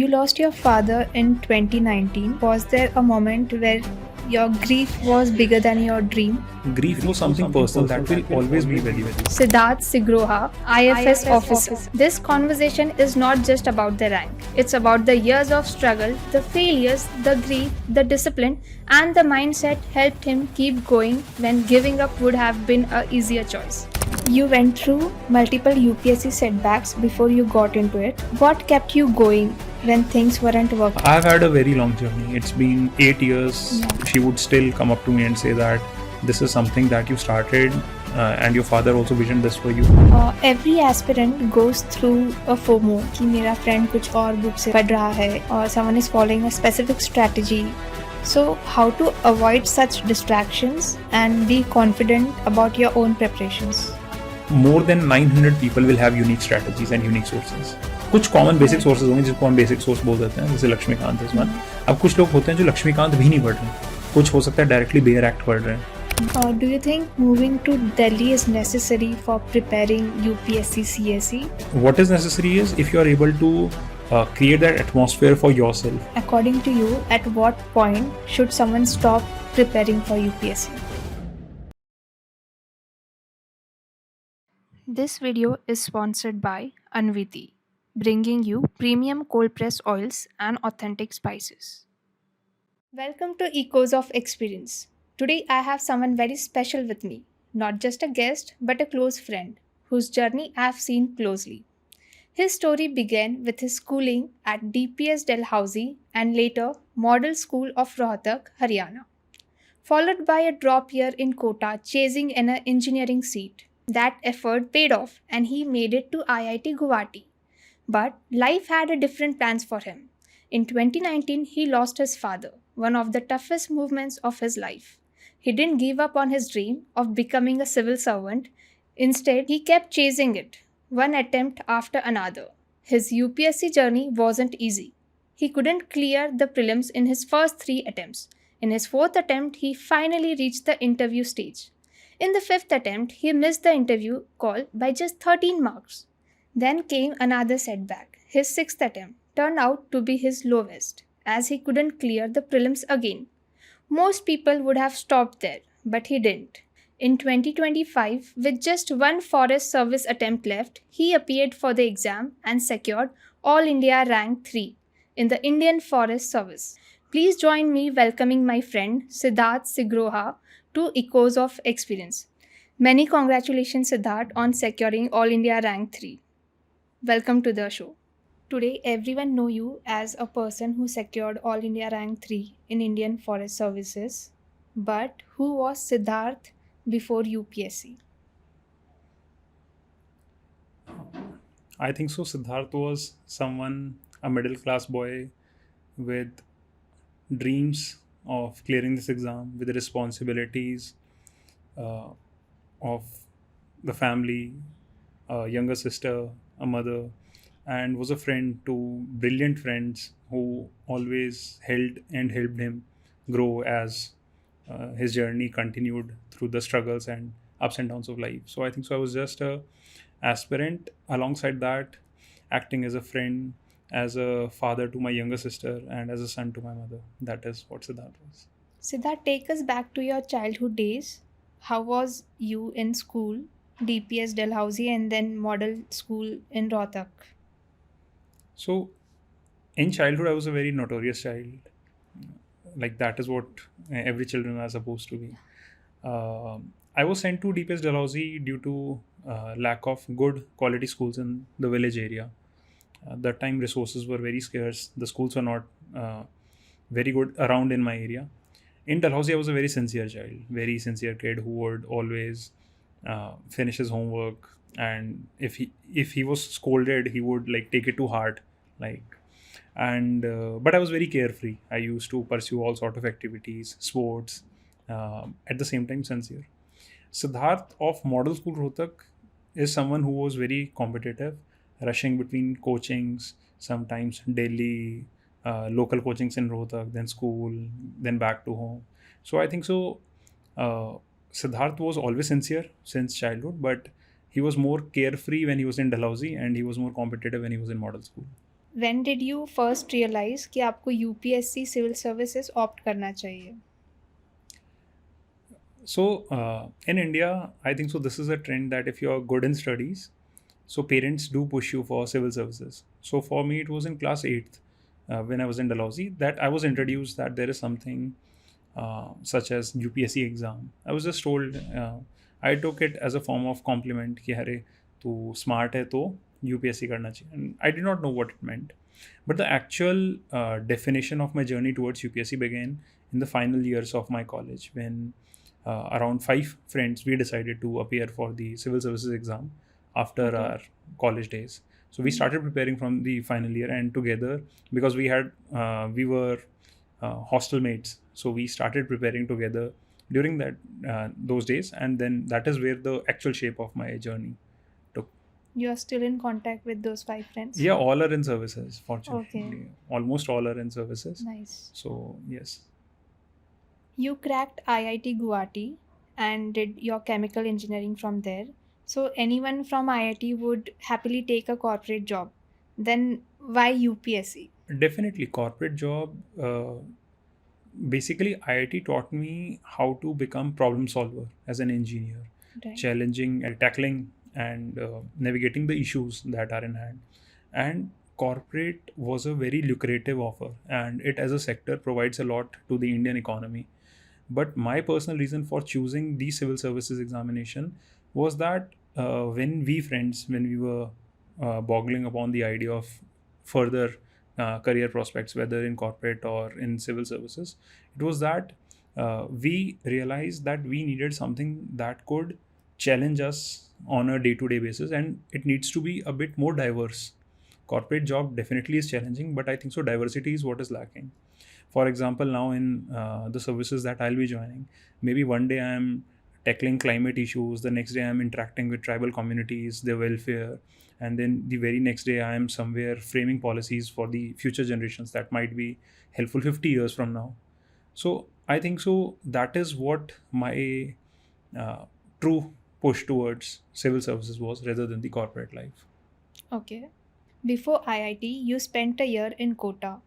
You lost your father in 2019. Was there a moment where your grief was bigger than your dream? Grief was something personal that will always be with you. Siddharth Sigroha, IFS officer. This conversation is not just about the rank. It's about the years of struggle, the failures, the grief, the discipline, and the mindset helped him keep going when giving up would have been a easier choice. You went through multiple UPSC setbacks before you got into it. What kept you going when things weren't working? I've had a very long journey. It's been 8 years. She would still come up to me and say that this is something that you started and your father also visioned this for you. Every aspirant goes through a FOMO कि मेरा friend कुछ और book से पढ़ रहा है or someone is following a specific strategy. So how to avoid such distractions and be confident about your own preparations? More than 900 people will have unique strategies and unique sources. कुछ common basic sources होंगे जिसको हम basic source बोल देते हैं, जैसे लक्ष्मीकांत इस बार. अब कुछ लोग होते हैं जो लक्ष्मीकांत भी नहीं पढ़ रहे, कुछ हो सकता है डायरेक्टली बेयर एक्ट पढ़ रहे हैं. Do you think moving to Delhi is necessary for preparing UPSC CSE? What is necessary is if you are able to create that atmosphere for yourself. According to you, at what point should someone stop preparing for UPSC? This video is sponsored by Anviti, bringing you premium cold pressed oils and authentic spices. Welcome to Echoes of Experience. Today I have someone very special with me, not just a guest but a close friend whose journey I have seen closely. His story began with his schooling at DPS Dalhousie and later Model School of Rohtak, Haryana, followed by a drop year in Kota chasing an engineering seat. That effort paid off and he made it to IIT Guwahati. But life had a different plans for him. In 2019, he lost his father, one of the toughest movements of his life. He didn't give up on his dream of becoming a civil servant. Instead, he kept chasing it, one attempt after another. His UPSC journey wasn't easy. He couldn't clear the prelims in his first 3 attempts. In his 4th attempt, he finally reached the interview stage. In the 5th attempt, he missed the interview call by just 13 marks. Then came another setback. His 6th attempt turned out to be his lowest, as he couldn't clear the prelims again. Most people would have stopped there, but he didn't. In 2025, with just one Forest Service attempt left, he appeared for the exam and secured All India Rank 3 in the Indian Forest Service. Please join me welcoming my friend Siddharth Sigroha to Echoes of Experience. Many congratulations, Siddharth, on securing All India Rank 3. Welcome to the show. Today, everyone know you as a person who secured All India Rank 3 in Indian Forest Services. But who was Siddharth before UPSC? I think so. Siddharth was someone, a middle class boy with dreams of clearing this exam, with the responsibilities uh, of the family, a younger sister, a mother, and was a friend to brilliant friends who always held and helped him grow as his journey continued through the struggles and ups and downs of life. So I think so. I was just a aspirant. Alongside that, acting as a friend, as a father to my younger sister, and as a son to my mother. That is what Siddharth was. Siddharth, take us back to your childhood days. How was you in school, DPS Dalhousie, and then Model School in Rohtak? So, in childhood, I was a very notorious child. Like that is what every children are supposed to be. I was sent to DPS Dalhousie due to lack of good quality schools in the village area. That time resources were very scarce. The schools were not very good around in my area. In Dalhousie, I was a very sincere child, very sincere kid who would always finish his homework, and if he was scolded, he would like take it to heart, like. And but I was very carefree. I used to pursue all sort of activities, sports, at the same time sincere. Siddharth of Model School Rohtak is someone who was very competitive, rushing between coachings, sometimes daily, local coachings in Rohtak, then school, then back to home. So I think so. Siddharth was always sincere since childhood, but he was more carefree when he was in Dalhousie, and he was more competitive when he was in Model School. When did you first realize कि आपको UPSC civil services opt करना चाहिए? So in India, I think so. This is a trend that if you are good in studies, so parents do push you for civil services. So for me, it was in class eighth when I was in Dalhousie that I was introduced that there is something such as UPSC exam. I was just told. I took it as a form of compliment कि अरे तू smart है तो UPSC करना चाहिए. And I did not know what it meant. But the actual definition of my journey towards UPSC began in the final years of my college when around five friends we decided to appear for the civil services exam after Okay. our college days. So we started preparing from the final year and together because we were hostel mates. So we started preparing together during that those days, and then that is where the actual shape of my journey took. You are still in contact with those five friends? Yeah, all are in services. Okay, Fortunately, almost all are in services. nice. So yes. You cracked IIT Guwahati and did your chemical engineering from there. So anyone from IIT would happily take a corporate job. Then why UPSC? Definitely, corporate job. Basically, IIT taught me how to become problem solver as an engineer, Right. challenging and tackling and navigating the issues that are in hand. And corporate was a very lucrative offer, and it as a sector provides a lot to the Indian economy. But my personal reason for choosing the civil services examination was that when we friends, when we were boggling upon the idea of further career prospects, whether in corporate or in civil services, it was that we realized that we needed something that could challenge us on a day-to-day basis, and it needs to be a bit more diverse. Corporate job definitely is challenging, but I think so diversity is what is lacking. For example, now in the services that I'll be joining, maybe one day I'm tackling climate issues, the next day I'm interacting with tribal communities, their welfare, and then the very next day I am somewhere framing policies for the future generations that might be helpful 50 years from now. So I think so that is what my uh, true push towards civil services was rather than the corporate life. Okay. Before IIT, you spent a year in Kota.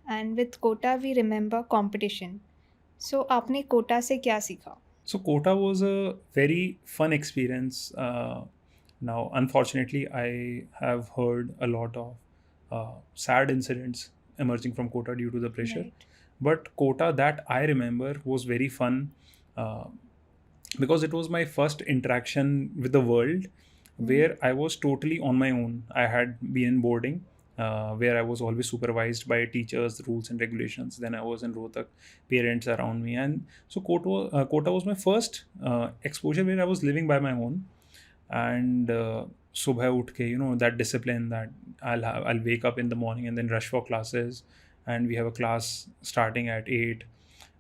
And with Kota, we remember competition. So आपने कोटा से क्या सीखा? So Kota was a very fun experience. Now, unfortunately, I have heard a lot of sad incidents emerging from Kota due to the pressure. Right. But Kota that I remember was very fun uh, because it was my first interaction with the world Hmm. where I was totally on my own. I had been in boarding where I was always supervised by teachers, rules and regulations. Then I was in Rohtak, parents around me, and so Kota was my first exposure where I was living by my own. And subah utke, that discipline that I'll wake up in the morning and then rush for classes, and we have a class starting at 8,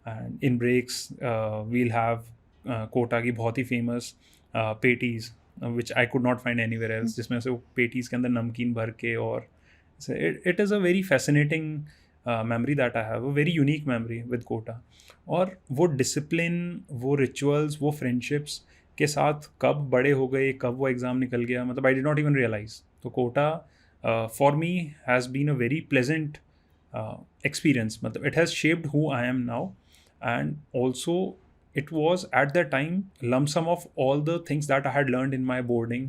and in breaks we'll have Kota की बहुत ही famous patties which I could not find anywhere else जिसमें से वो patties के अंदर नमकीन भर के और it is a very fascinating memory that I have a very unique memory with Kota. और वो डिसिप्लिन, वो रिचुअल्स, वो फ्रेंडशिप्स के साथ कब बड़े हो गए, कब वो एग्ज़ाम निकल गया, मतलब I did not even realise. तो Kota for me has been a very pleasant experience. Matlab, it has shaped who I am now, and also it was at that time lump sum of all the things that I had learned in my boarding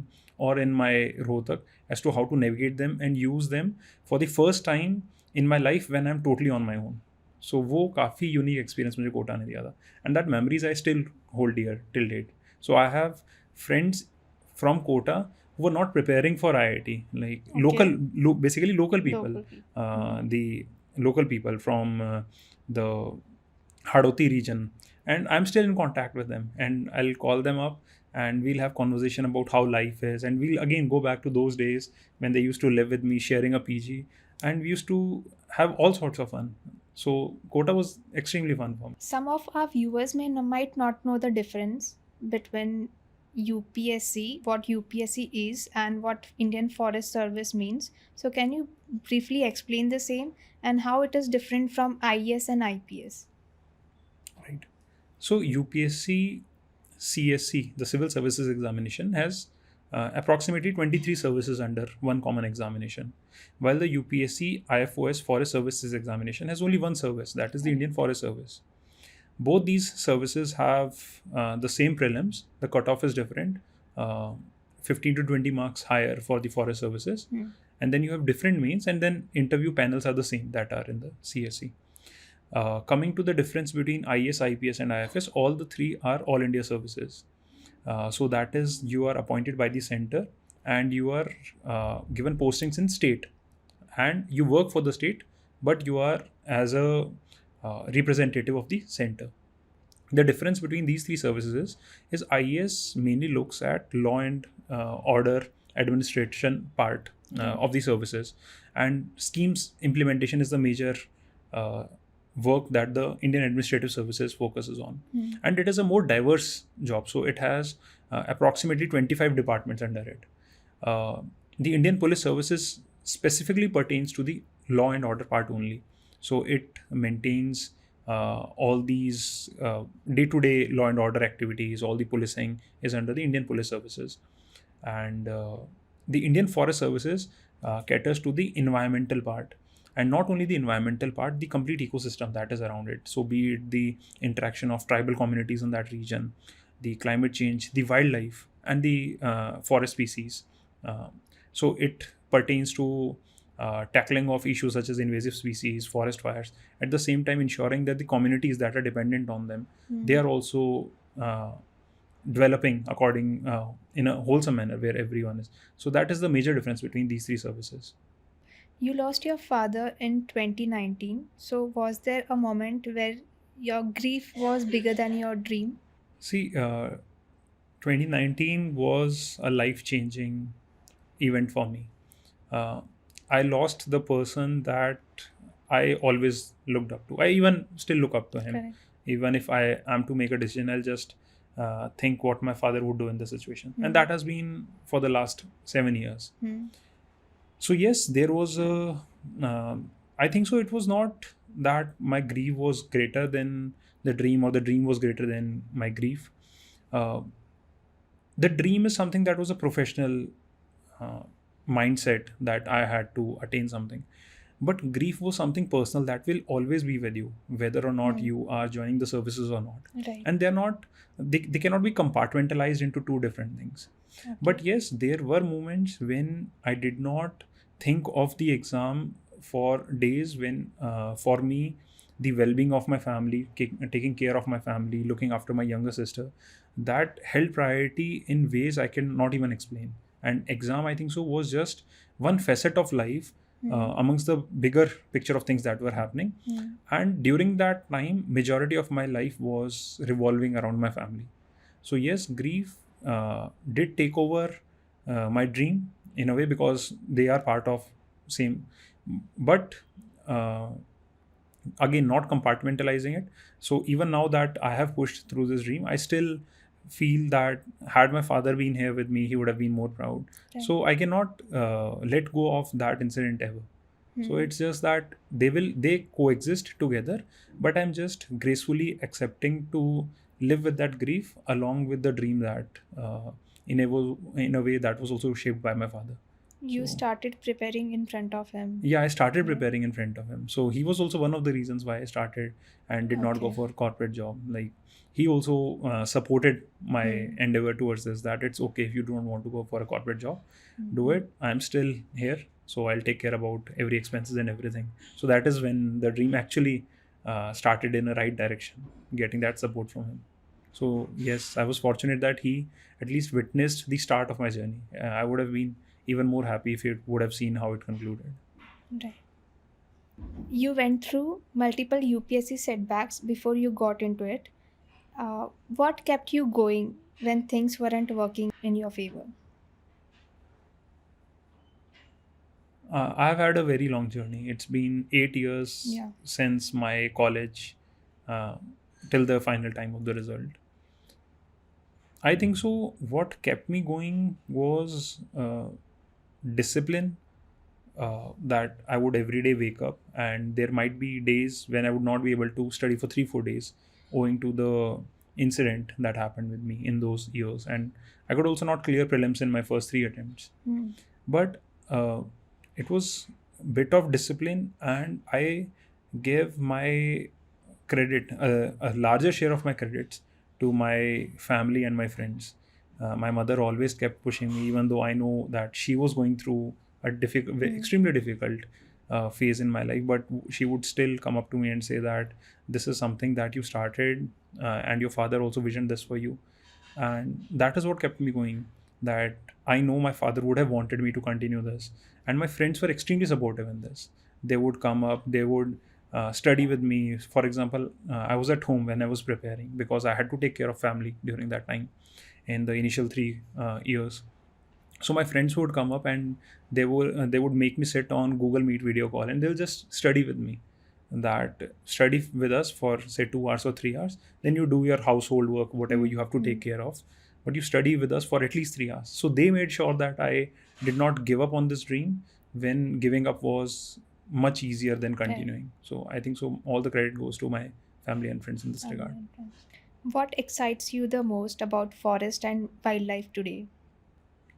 or in my Rohtak as to how to navigate them and use them for the first time in my life when I'm totally on my own. So वो काफ़ी unique experience मुझे कोटा ने दिया था, and that memories I still hold dear till date. So I have friends from Kota who were not preparing for IIT, like Okay. basically local people, Local people. Hmm. the local people from the Hadoti region, and I'm still in contact with them, and I'll call them up and we'll have conversation about how life is, and we'll again go back to those days when they used to live with me sharing a PG, and we used to have all sorts of fun. So Kota was extremely fun for me. Some of our viewers might not know the difference between UPSC, what UPSC is, and what Indian Forest Service means. So, can you briefly explain the same and how it is different from IES and IPS? Right. So UPSC CSC, the Civil Services Examination, has approximately 23 services under one common examination, while the UPSC IFOS Forest Services examination has only one service, that is the Indian Forest Service. Both these services have the same prelims. The cutoff is different, uh, 15 to 20 marks higher for the Forest Services. And then you have different mains, and then interview panels are the same that are in the CSE. Coming to the difference between IAS, IPS, and IFS, all the three are all India services. So that is, you are appointed by the center, and you are given postings in state, and you work for the state, but you are as a representative of the center. The difference between these three services is IAS mainly looks at law and order administration part of the services, and schemes implementation is the major uh, work that the Indian Administrative Services focuses on. And it is a more diverse job, so it has approximately 25 departments under it. uh, the Indian Police Services specifically pertains to the law and order part only. So it maintains all these day-to-day law and order activities. All the policing is under the Indian Police Services, and the Indian Forest Services caters to the environmental part, and not only the environmental part, the complete ecosystem that is around it. So be it the interaction of tribal communities in that region, the climate change, the wildlife, and the forest species. uh, so it pertains to tackling of issues such as invasive species, forest fires, at the same time ensuring that the communities that are dependent on them, they are also uh, developing according in a wholesome manner where everyone is. So that is the major difference between these three services. You lost your father in 2019. So, was there a moment where your grief was bigger than your dream? See, 2019 was a life changing event for me. uh, I lost the person that I always looked up to. I even still look up to him. Correct. Even if I am to make a decision, I'll just think what my father would do in the situation. Hmm. And that has been for the last 7 years. Hmm. So, yes, there was a. I think so. It was not that my grief was greater than the dream, or the dream was greater than my grief. Uh, the dream is something that was a professional uh, mindset that I had to attain something. But grief was something personal that will always be with you, whether or not you are joining the services or not. Right. And they cannot be compartmentalized into two different things. Okay. But yes, there were moments when I did not think of the exam for days, when for me, the well-being of my family, taking care of my family, looking after my younger sister, that held priority in ways I can not even explain. And exam, I think so, was just one facet of life amongst the bigger picture of things that were happening. And during that time, majority of my life was revolving around my family. So yes, grief did take over my dream in a way, because they are part of same. But uh, again, not compartmentalizing it. So even now that I have pushed through this dream, I still feel that had my father been here with me, he would have been more proud. Right. So I cannot let go of that incident ever. So it's just that they coexist together, but I'm just gracefully accepting to live with that grief along with the dream that in a way that was also shaped by my father. You So started preparing in front of him. yeah, I started Yeah. preparing in front of him. So he was also one of the reasons why I started and did not go Okay. for corporate job. Like, he also supported my endeavor towards this, that it's okay if you don't want to go for a corporate job, do it. I'm still here, so I'll take care about every expenses and everything. So that is when the dream actually started in a right direction, getting that support from him. So yes, I was fortunate that he at least witnessed the start of my journey. I would have been even more happy if he would have seen how it concluded. Right. You went through multiple UPSC setbacks before you got into it. What kept you going when things weren't working in your favor? I've had a very long journey. It's been 8 years Yeah. since my college uh, till the final time of the result. I think so. What kept me going was discipline. That I would every day wake up, and there might be days when I would not be able to study for 3 4 days, owing to the incident that happened with me in those years, and I could also not clear prelims in my first three attempts. Hmm. But it was a bit of discipline, and I gave my credit, a larger share of my credits, to my family and my friends. My mother always kept pushing me, even though I know that she was going through a difficult, Hmm. extremely difficult phase in my life. But she would still come up to me and say that this is something that you started, and your father also visioned this for you, and that is what kept me going. That I know my father would have wanted me to continue this, and my friends were extremely supportive in this. They would come up, they would study with me. For example, I was at home when I was preparing, because I had to take care of family during that time in the initial 3 years. So my friends would come up, and they would make me sit on Google Meet video call, and they'll just study with me. That study with us for say 2 hours or 3 hours. Then you do your household work, whatever Hmm. you have to Hmm. take care of, but you study with us for at least 3 hours. So they made sure that I did not give up on this dream when giving up was much easier than Right. continuing. So I think so all the credit goes to my family and friends in this Family regard. and friends. What excites you the most about forest and wildlife today?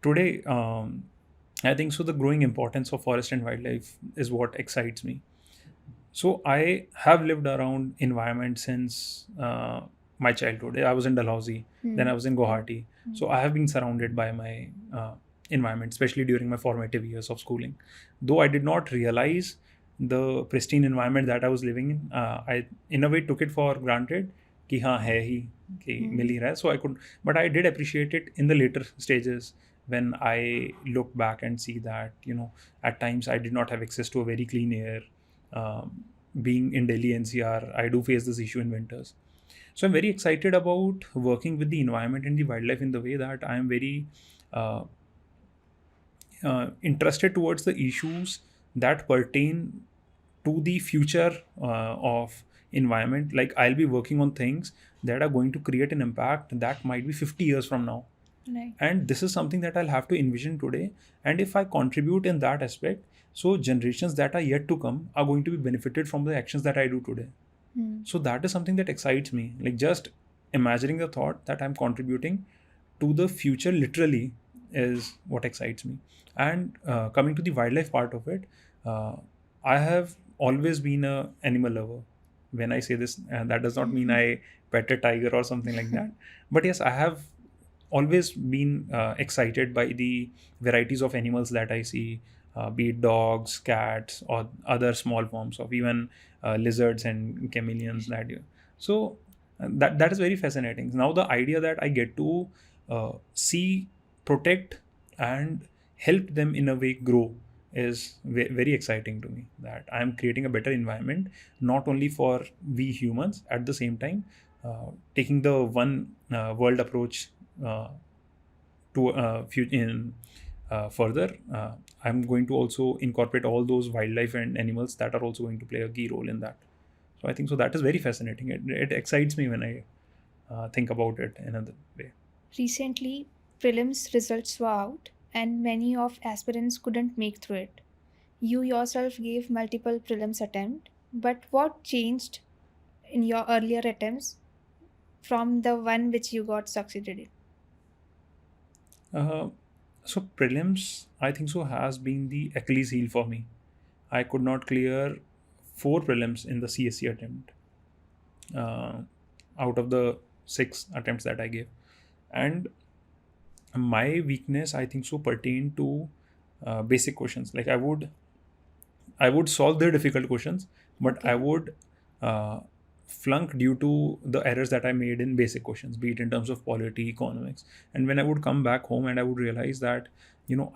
Today, I think so the growing importance of forest and wildlife is what excites me. So I have lived around environment since my childhood. I was in Dalhousie, then Hmm. I was in Right. Guwahati. Hmm. So I have been surrounded by my environment, especially during my formative years of schooling. Though I did not realize the pristine environment that I was living in, I in a way took it for granted कि हाँ है ही कि Hmm. मिल ही रहा है. So I could, but I did appreciate it in the later stages when I look back and see that at times I did not have access to a very clean air. Being in Delhi NCR, I do face this issue in winters. So I'm very excited about working with the environment and the wildlife in the way that I am very uh, interested towards the issues that pertain to the future of environment. Like I'll be working on things that are going to create an impact that might be 50 years from now, Right. and this is something that I'll have to envision today. And if I contribute in that aspect, so generations that are yet to come are going to be benefited from the actions that I do today. Hmm. So that is something that excites me, like just imagining the thought that I'm contributing to the future literally is what excites me. And coming to the wildlife part of it, uh, I have always been a animal lover. When I say this, that does not mean I pet a tiger or something like that, but yes, I have always been excited by the varieties of animals that I see, be it dogs, cats, or other small forms of even lizards and chameleons. So that is very fascinating. Now the idea that I get to see, protect, and help them in a way grow is very exciting to me. That I am creating a better environment, not only for we humans, at the same time taking the one world approach uh, to in further. I'm going to also incorporate all those wildlife and animals that are also going to play a key role in that. So I think so that is very fascinating. It excites me when I think about it in another way. Recently, prelims results were out, and many of aspirants couldn't make through it. You yourself gave multiple prelims attempt, but what changed in your earlier attempts from the one which you got succeeded in? Uh, so prelims, I think so, has been the Achilles heel for me. I could not clear 4 prelims in the CSC attempt uh, out of the 6 attempts that I gave, and my weakness, I think so, pertained to basic questions. Like I would solve the difficult questions, but I Okay. would uh, flunk due to the errors that I made in basic questions, be it in terms of polity, economics. And when I would come back home and I would realize that,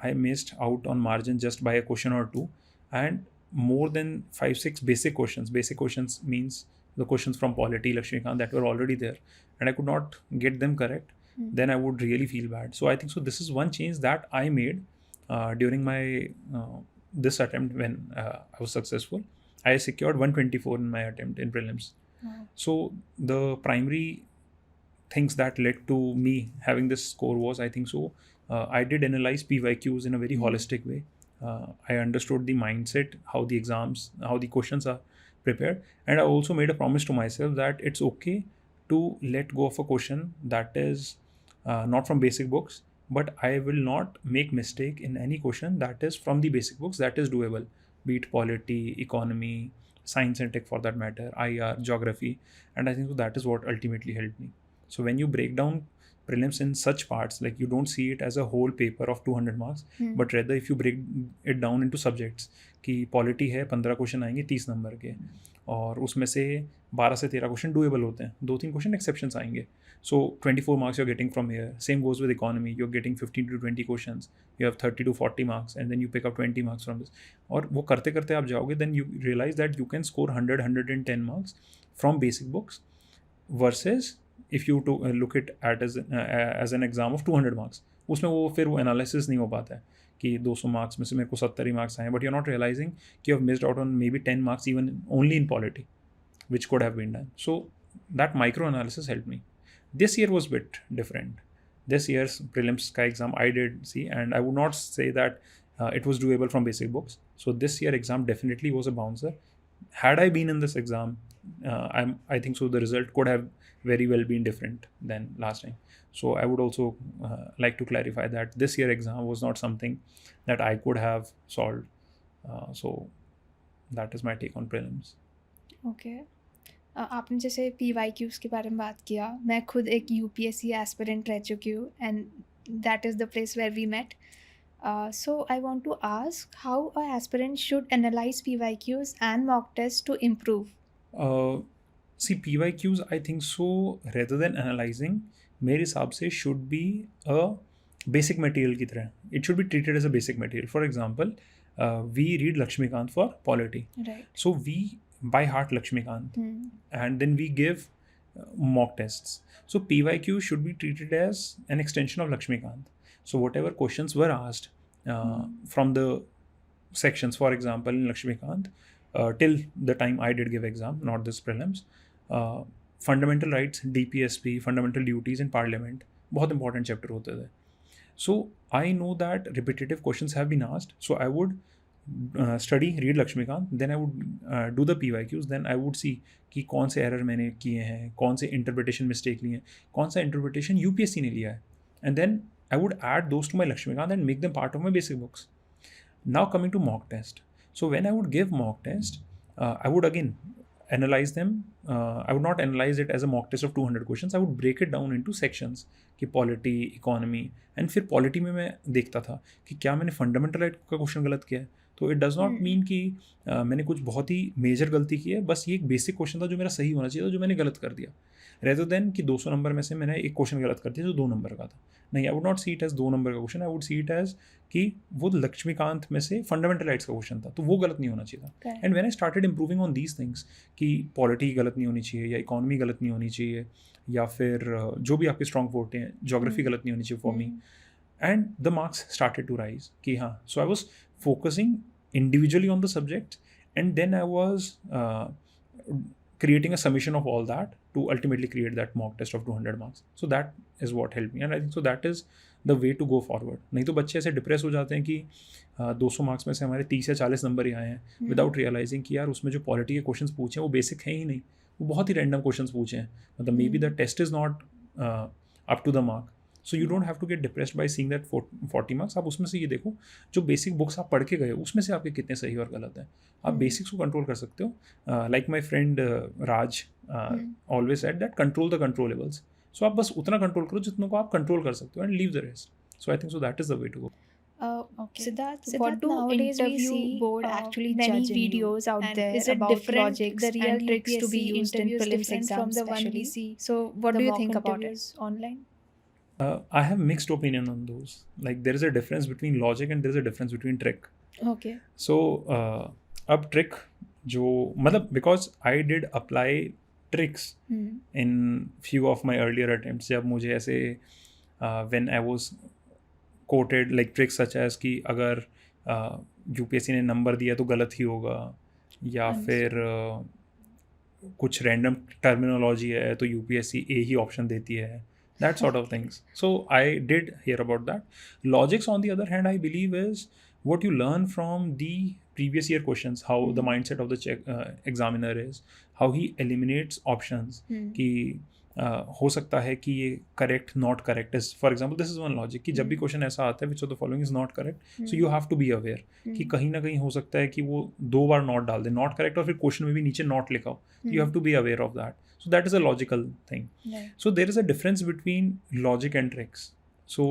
I missed out on margin just by a question or two, and more than 5, 6 basic questions. Basic questions means the questions from polity, Lakshmikant, that were already there, and I could not get them correct. Hmm. Then I would really feel bad. So I think so. This is one change that I made during my this attempt when I was successful. I secured 124 in my attempt in prelims. Wow. So the primary things that led to me having this score was, I think so, I did analyze PYQs in a very Hmm. holistic way. I understood the mindset, how the exams, how the questions are prepared, and I also made a promise to myself that it's okay to let go of a question that is not from basic books, but I will not make mistake in any question that is from the basic books that is doable, be it polity, economy, science and tech for that matter, IR, geography. And I think so that is what ultimately helped me. So when you break down prelims in such parts, like you don't see it as a whole paper of 200 marks, but rather if you break it down into subjects, कि polity है 15 question आएंगे 30 number के, और उसमें से 12 से 13 question doable होते हैं, 2-3 क्वेश्चन एक्सेप्शंस आएंगे. सो 24 marks you're getting from here. Same goes with economy. You're getting 15 to 20 questions. You have 30 to 40 marks, and then you pick up 20 marks from this. और वो करते करते आप जाओगे, then you realize that you can score 110 marks from basic books versus if you to look it at as an exam of 200 marks. उसमें वो फिर वो एनालिसिस नहीं हो पाता है कि 200 मार्क्स में से मेरे को 70 ही मार्क्स आए, but you are not realising कि you have missed out on maybe 10 marks even only in polity, which could have been done. So that micro analysis helped me. This year was a bit different. This year's prelims ka exam I did see, and I would not say that it was doable from basic books. So this year exam definitely was a bouncer. Had I been in this exam, I think so the result could have very well been different than last time. So I would also like to clarify that this year exam was not something that I could have solved. So that is my take on prelims. Okay. आपने जैसे PYQs के बारे में बात किया, मैं खुद एक UPSC एस्पिरेंट रह चुकी हूँ, and that is the place where we met. So I want to ask how a aspirant should analyze PYQs and mock tests to improve. See, PYQs, I think so, rather than analyzing, मेरे हिसाब से should be a basic material की तरह. It should be treated as a basic material. For example, we read Lakshmikant for polity. Right. So we by heart Lakshmikant, and then we give mock tests. So PYQ should be treated as an extension of Lakshmikant. So whatever questions were asked from the sections, for example, in Lakshmikant, till the time I did give exam, not this prelims, fundamental rights, DPSP, fundamental duties in parliament, बहुत important chapter होते थे. So I know that repetitive questions have been asked. So I would study, read Lakshmikant, then I would do the PYQs, then I would see कि कौन से error मैंने किए हैं, कौन से interpretation mistake लिए हैं, कौन सा interpretation UPSC ने लिया है, and then I would add those to my Lakshmikant and make them part of my basic books. Now coming to mock test. So when I would give mock test, I would again analyze them. I would not analyze it as a mock test of 200 questions. I would break it down into sections कि polity, economy, and फिर polity में मैं देखता था कि क्या मैंने fundamental right का क्वेश्चन गलत किया है. तो इट डज़ नॉट मीन कि मैंने कुछ बहुत ही मेजर गलती की है, बस ये एक बेसिक क्वेश्चन था जो मेरा सही होना चाहिए था, जो मैंने गलत कर दिया, रेदर देन कि 200 नंबर में से मैंने एक क्वेश्चन गलत कर दिया जो 2 नंबर का था. नहीं, I would not see it as 2 number का question. I would see it as कि वो लक्ष्मीकांत में से फंडामेंटल राइट्स का क्वेश्चन था, तो वो गलत नहीं होना चाहिए था. And when I started improving on these things कि पॉलिटी गलत नहीं होनी चाहिए, या इकोनॉमी गलत नहीं होनी चाहिए, या फिर जो भी आपके स्ट्रॉन्ग फोर्ट हैं, जोग्राफी गलत नहीं होनी चाहिए for me, and the marks started to rise कि हाँ. So I was focusing individually on the subject, and then I was creating a summation of all that to ultimately create that mock test of 200 marks. So that is what helped me, and I think so that is the way to go forward. नहीं तो बच्चे ऐसे depress हो जाते हैं कि 200 marks में से हमारे 30 या 40 नंबर ही आए हैं, विदाउट रियलाइजिंग कि यार उसमें जो पॉलिटी के क्वेश्चंस पूछे हैं वो बेसिक हैं ही नहीं, वो बहुत ही रैंडम क्वेश्चंस पूछे हैं. मतलब maybe the test is not up to the mark. So you don't have to get depressed by seeing that 40 marks. आप उसमें से ये देखो जो बेसिक बुक्स आप पढ़ के गए उसमें से आपके कितने सही और गलत हैं. आप बेसिक्स को कंट्रोल कर सकते हो. Like my friend Raj always said that control the controllables. So आप बस उतना कंट्रोल करो जितना को आप कंट्रोल कर सकते हो, and leave the rest. So I think so that is the way to go. Okay. Siddharth, what do interview board actually many videos out there is about logics, the real tricks to be used in prelims exams from the one we see. So what do you think about it online? I have mixed opinion on those. Like there is a difference between logic and there is a difference between trick. Okay. So अब trick जो मतलब because I did apply tricks in few of my earlier attempts. जब मुझे ऐसे when I was quoted like tricks such as कि अगर UPSC ने number दिया तो गलत ही होगा, या फिर कुछ रैंडम टर्मिनोलॉजी है तो UPSC A ही ऑप्शन देती है, that sort of things. So I did hear about that. Logics on the other hand I believe is what you learn from the previous year questions, how the mindset of the examiner is, how he eliminates options कि हो सकता है कि ये correct not correct is, for example this is one logic कि जब भी hmm, question ऐसा आता है which of the following is not correct, so you hmm, have to be aware कि हम्म, कहीं ना कहीं हो सकता है कि वो 2 बार नॉट डाल दे, नॉट करेक्ट, और फिर क्वेश्चन में भी नीचे नॉट लिखा हो, तो you have to be aware of that. So that is a logical thing. right, so there is a difference between logic and tricks. So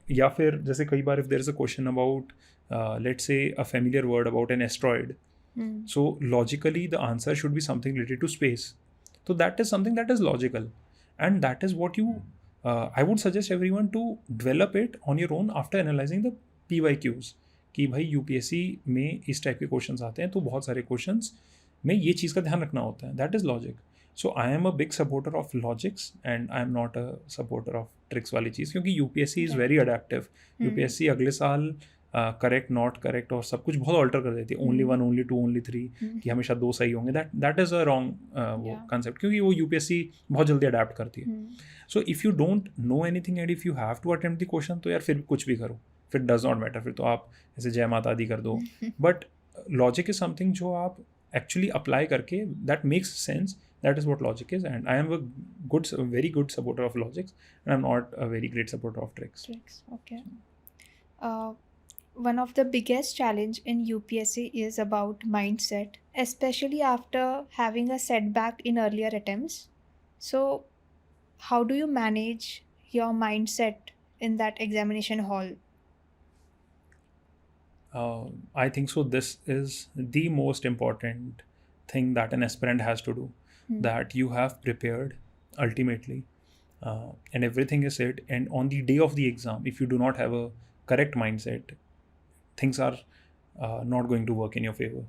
या फिर जैसे कई बार if there is a question about let's say a familiar word about an asteroid, hmm, so logically the answer should be something related to space. So that is something that is logical, and that is what you I would suggest everyone to develop it on your own after analyzing the PYQs. कि भाई UPSC में इस type के questions आते हैं तो बहुत सारे क्वेश्चंस में ये चीज़ का ध्यान रखना होता है. That is logic. So I am a big supporter of logics and I am not a supporter of tricks वाली चीज़, क्योंकि UPSC is right, very adaptive. UPSC अगले साल करेक्ट नॉट करेक्ट और सब कुछ बहुत ऑल्टर कर देती है, ओनली 1 ओनली 2 ओनली 3, कि हमेशा 2 सही होंगे. दैट इज़ अ रॉन्ग वो yeah, कंसेप्ट, क्योंकि वो यूपीएससी बहुत जल्दी अडेप्ट करती है. Hmm, so if you don't know anything and if you have to attempt the question, तो यार फिर कुछ भी करो, फिर डज नॉट मैटर, फिर तो आप ऐसे जय माता दी कर दो. बट लॉजिक इज समथिंग जो आप एक्चुअली अप्लाई करके that makes sense. That is what logic is, and I am a good very good supporter of logics and I am not a very great supporter of tricks. tricks, okay. uh, One of the biggest challenge in UPSC is about mindset, especially after having a setback in earlier attempts. So how do you manage your mindset in that examination hall? I think so. This is the most important thing that an aspirant has to do. Hmm. That you have prepared ultimately, and everything is it. And on the day of the exam, if you do not have a correct mindset, things are not going to work in your favor.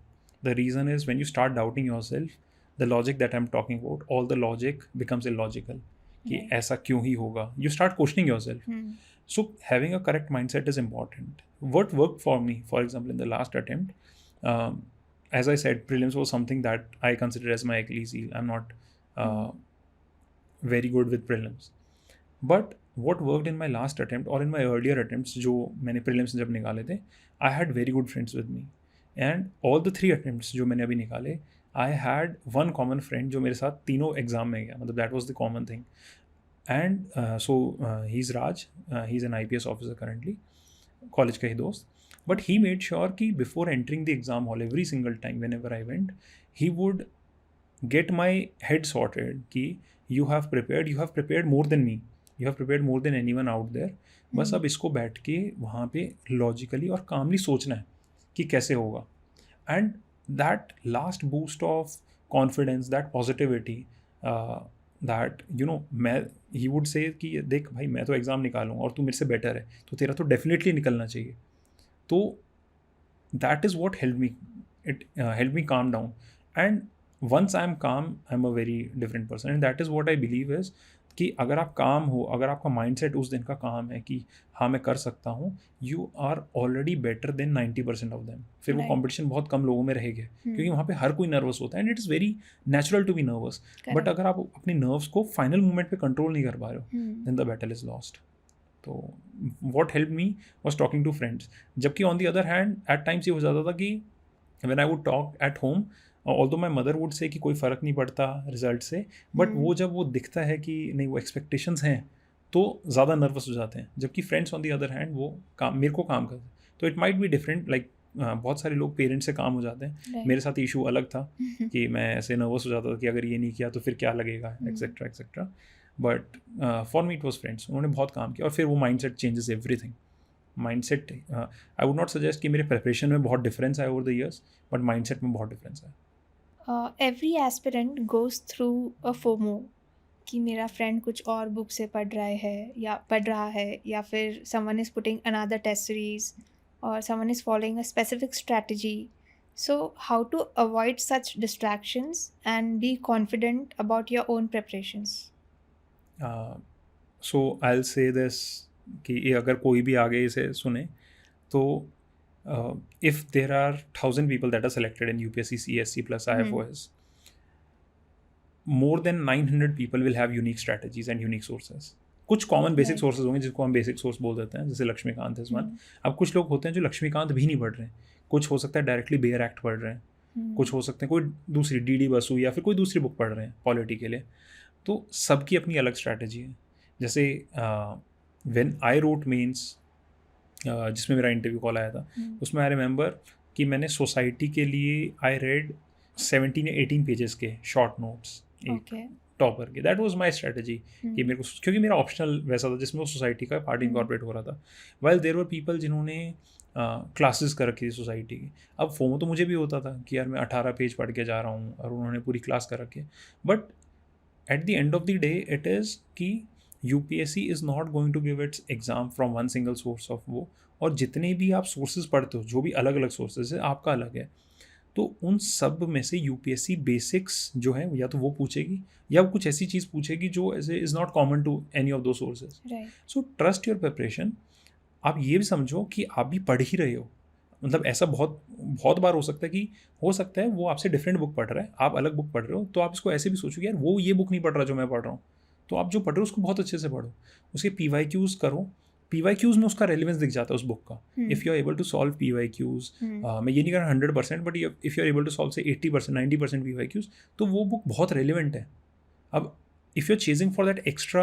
The reason is when you start doubting yourself, the logic that I'm talking about, all the logic becomes illogical. कि Right. ऐसा क्यों ही होगा? You start questioning yourself. Hmm. So having a correct mindset is important. What worked for me, for example, in the last attempt, um, as I said, prelims was something that I consider as my Achilles heel. I'm not uh, very good with prelims. But what worked in my last attempt or in my earlier attempts, जो मैंने prelims जब निकाले थे, I had very good friends with me. And all the 3 attempts जो मैंने अभी निकाले, I had one common friend जो मेरे साथ तीनों एग्जाम में गया. मतलब that was the common thing. And he's Raj, he's an IPS officer currently, college का ही दोस्त. But he made sure कि before entering the exam hall, every single time whenever I went, he would get my head sorted कि you have prepared more than me, you have prepared more than anyone out there. बस अब इसको बैठ के वहाँ पे logically और कामली सोचना है कि कैसे होगा. And that last boost of confidence, that positivity, that you know, मैं ही वुड से कि देख भाई मैं तो एग्ज़ाम निकालूंगा और तू मेरे से बेटर है, तो तेरा तो डेफिनेटली निकलना चाहिए. तो that is what helped me. It helped me calm down. And once I'm calm, I'm a very different person. And that is what I believe is कि अगर आप काम हो, अगर आपका माइंडसेट उस दिन का काम है कि हाँ मैं कर सकता हूँ, you are already better than 90% of them. फिर वो Right. कंपटीशन बहुत कम लोगों में रहेगा, क्योंकि वहाँ पे हर कोई नर्वस होता है and it is very natural to be nervous. But Correct. अगर आप अपने नर्व्स को फाइनल मोमेंट पे कंट्रोल नहीं कर पा रहे हो, Hmm. Then the battle is lost. तो what help me was talking to friends. जबकि on the other hand at times ये हो जाता था कि when I would talk at home, although my mother would say कि कोई फ़र्क नहीं पड़ता रिजल्ट से, बट वो जब वो दिखता है कि नहीं वो एक्सपेक्टेशंस हैं, तो ज़्यादा नर्वस हो जाते हैं. जबकि friends on the other hand वो काम मेरे को काम करते हैं. तो it might be different. Like बहुत सारे लोग पेरेंट्स से काम हो जाते हैं. Right. मेरे साथ इशू अलग था कि मैं ऐसे नर्वस हो जाता था कि अगर ये नहीं किया तो फिर क्या लगेगा, etcetera etcetera. But for me it was friends. उन्होंने बहुत काम किया और फिर वो mind set changes everything. Mind set I would not suggest कि मेरे प्रिपरेशन में बहुत डिफरेंस आया over the years, but mind set में बहुत डिफरेंस आया. Every aspirant goes through a FOMO कि मेरा फ्रेंड कुछ और बुक से पढ़ रहा है या फिर someone is putting another test series or someone is following a specific strategy. So how to avoid such distractions and be confident about your own preparations? So I will say this कि ये अगर कोई भी आगे इसे सुने तो if there are 1000 people that are selected in UPSC CSC plus IFOS, more than 900 people will have unique strategies and unique sources. कुछ कॉमन बेसिक Right. सोर्सेज होंगे जिसको हम बेसिक सोर्स बोल देते हैं, जैसे लक्ष्मीकांत इज वन. अब कुछ लोग होते हैं जो लक्ष्मीकांत भी नहीं पढ़ रहे हैं. कुछ हो सकता है डायरेक्टली बेयर एक्ट पढ़ रहे हैं, कुछ हो सकते हैं कोई दूसरी DD बसु या फिर कोई दूसरी बुक पढ़ रहे हैं पॉलिटी के लिए. तो सबकी अपनी अलग स्ट्रैटेजी है. जैसे व्हेन आई रोट मेंस, जिसमें मेरा इंटरव्यू कॉल आया था, उसमें आई रिमेंबर कि मैंने सोसाइटी के लिए आई रेड 17 या 18 पेजेस के शॉर्ट नोट्स एक ओके. टॉपर के. दैट वाज माय स्ट्रेटजी कि मेरे को, क्योंकि मेरा ऑप्शनल वैसा था जिसमें वो सोसाइटी का पार्ट इनकॉर्पोरेट हो रहा था. वेल देयर वर पीपल जिन्होंने क्लासेस कर रखी थी सोसाइटी की. अब फोमो तो मुझे भी होता था कि यार मैं 18 पेज पढ़ के जा रहा हूँ और उन्होंने पूरी क्लास कर रखी है. But at the end of the day it is कि UPSC is not going to give its exam from one single source of वो. और जितने भी आप सोर्सेज पढ़ते हो, जो भी अलग अलग सोर्सेज है, आपका अलग है. तो उन सब में से यूपीएससी बेसिक्स जो है या तो वो पूछेगी या वो कुछ ऐसी चीज़ पूछेगी जो ऐसे is not common to any of दो sources. Right. So trust your preparation. आप ये भी समझो कि आप भी पढ़ ही रहे हो. मतलब ऐसा बहुत बहुत बार हो सकता है कि हो सकता है वो आपसे डिफरेंट बुक पढ़ रहा है, आप अलग बुक पढ़ रहे हो, तो आप इसको ऐसे भी सोचो कि यार वो ये बुक नहीं पढ़ रहा जो मैं पढ़ रहा हूँ. तो आप जो पढ़ रहे हो उसको बहुत अच्छे से पढ़ो, उसके PYQs करो. PYQs में उसका रेलिवेंस दिख जाता है उस बुक का. If you are able to solve PYQs, मैं ये नहीं कह रहा 100%, but if you are able to solve say 80% 90% PYQs, तो वो बुक बहुत रेलिवेंट है. अब if you are chasing for that extra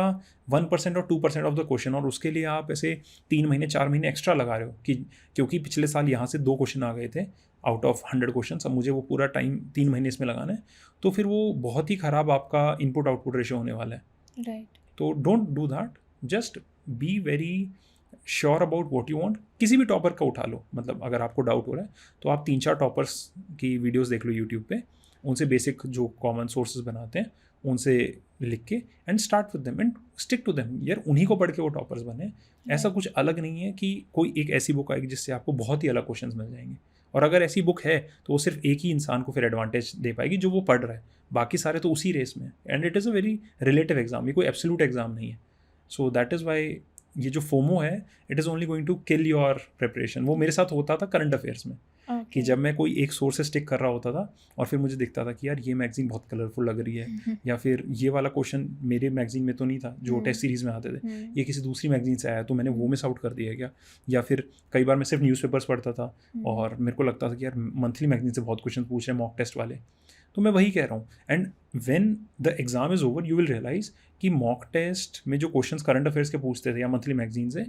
1% और 2% ऑफ द क्वेश्चन, और उसके लिए आप ऐसे 3 महीने 4 महीने एक्स्ट्रा लगा रहे हो कि क्योंकि पिछले साल यहाँ से 2 क्वेश्चन आ गए थे आउट ऑफ 100 क्वेश्चन, अब मुझे वो पूरा टाइम 3 महीने इसमें लगाना है, तो फिर वो बहुत ही ख़राब आपका इनपुट आउटपुट रेशियो होने वाला है. Right. तो don't do that. Just be very sure about what you want. किसी भी टॉपर का उठा लो. मतलब अगर आपको डाउट हो रहा है तो आप 3-4 टॉपर्स की वीडियोस देख लो यूट्यूब पे, उनसे बेसिक जो कॉमन सोर्सेज बनाते हैं उनसे लिख के and start with them and stick to them. यार उन्हीं को पढ़ के वो टॉपर्स बने. ऐसा कुछ अलग नहीं है कि कोई एक ऐसी बुक आएगी जिससे आपको बहुत ही अलग क्वेश्चंस मिल जाएंगे. और अगर ऐसी बुक है तो वो सिर्फ एक ही इंसान को फिर एडवांटेज दे पाएगी जो वो पढ़ रहा है. बाकी सारे तो उसी रेस में. And it is a very relative exam, ये कोई एब्सोल्यूट एग्जाम नहीं है. सो दैट इज़ वाई ये जो फोमो है, it is only going to kill your preparation. वो मेरे साथ होता था करंट अफेयर्स में कि Okay. जब मैं कोई एक सोर्स से स्टिक कर रहा होता था और फिर मुझे दिखता था कि यार ये मैगजीन बहुत कलरफुल लग रही है, या फिर ये वाला क्वेश्चन मेरे मैगजीन में तो नहीं था जो टेस्ट सीरीज़ में आते थे, ये किसी दूसरी मैगजीन से आया तो मैंने वो मिस आउट कर दिया क्या. या फिर कई बार मैं सिर्फ न्यूज़पेपर्स पढ़ता था और मेरे को लगता था कि यार मंथली मैगजीन से बहुत क्वेश्चन पूछ रहे हैं मॉक टेस्ट वाले. तो मैं वही कह रहा हूँ. And when the exam is over you will realise कि मॉक टेस्ट में जो क्वेश्चंस करंट अफेयर्स के पूछते थे या मंथली मैगजीन से,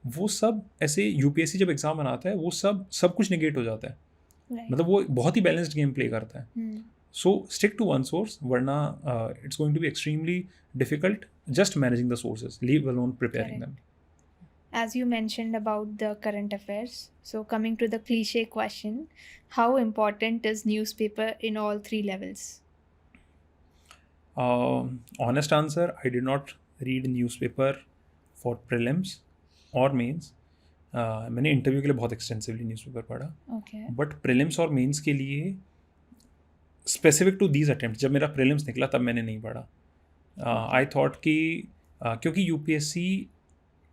वो सब ऐसे यूपीएससी जब एग्जाम बनाता है वो सब कुछ निगेट हो जाता है. Right. मतलब वो बहुत ही बैलेंस्ड गेम प्ले करता है. So stick to one source, वरना it's going to be extremely difficult just managing the sources, leave alone preparing them. As you mentioned about the current affairs, so coming to the cliche question, how important is newspaper in all 3 levels? Honest answer, I did not read newspaper for prelims or mains. मैंने interview के लिए बहुत extensively newspaper पढ़ा, Okay. But prelims और mains के लिए specific to these attempt जब मेरा प्रीलिम्स निकला तब मैंने नहीं पढ़ा. आई थॉट कि क्योंकि यूपीएससी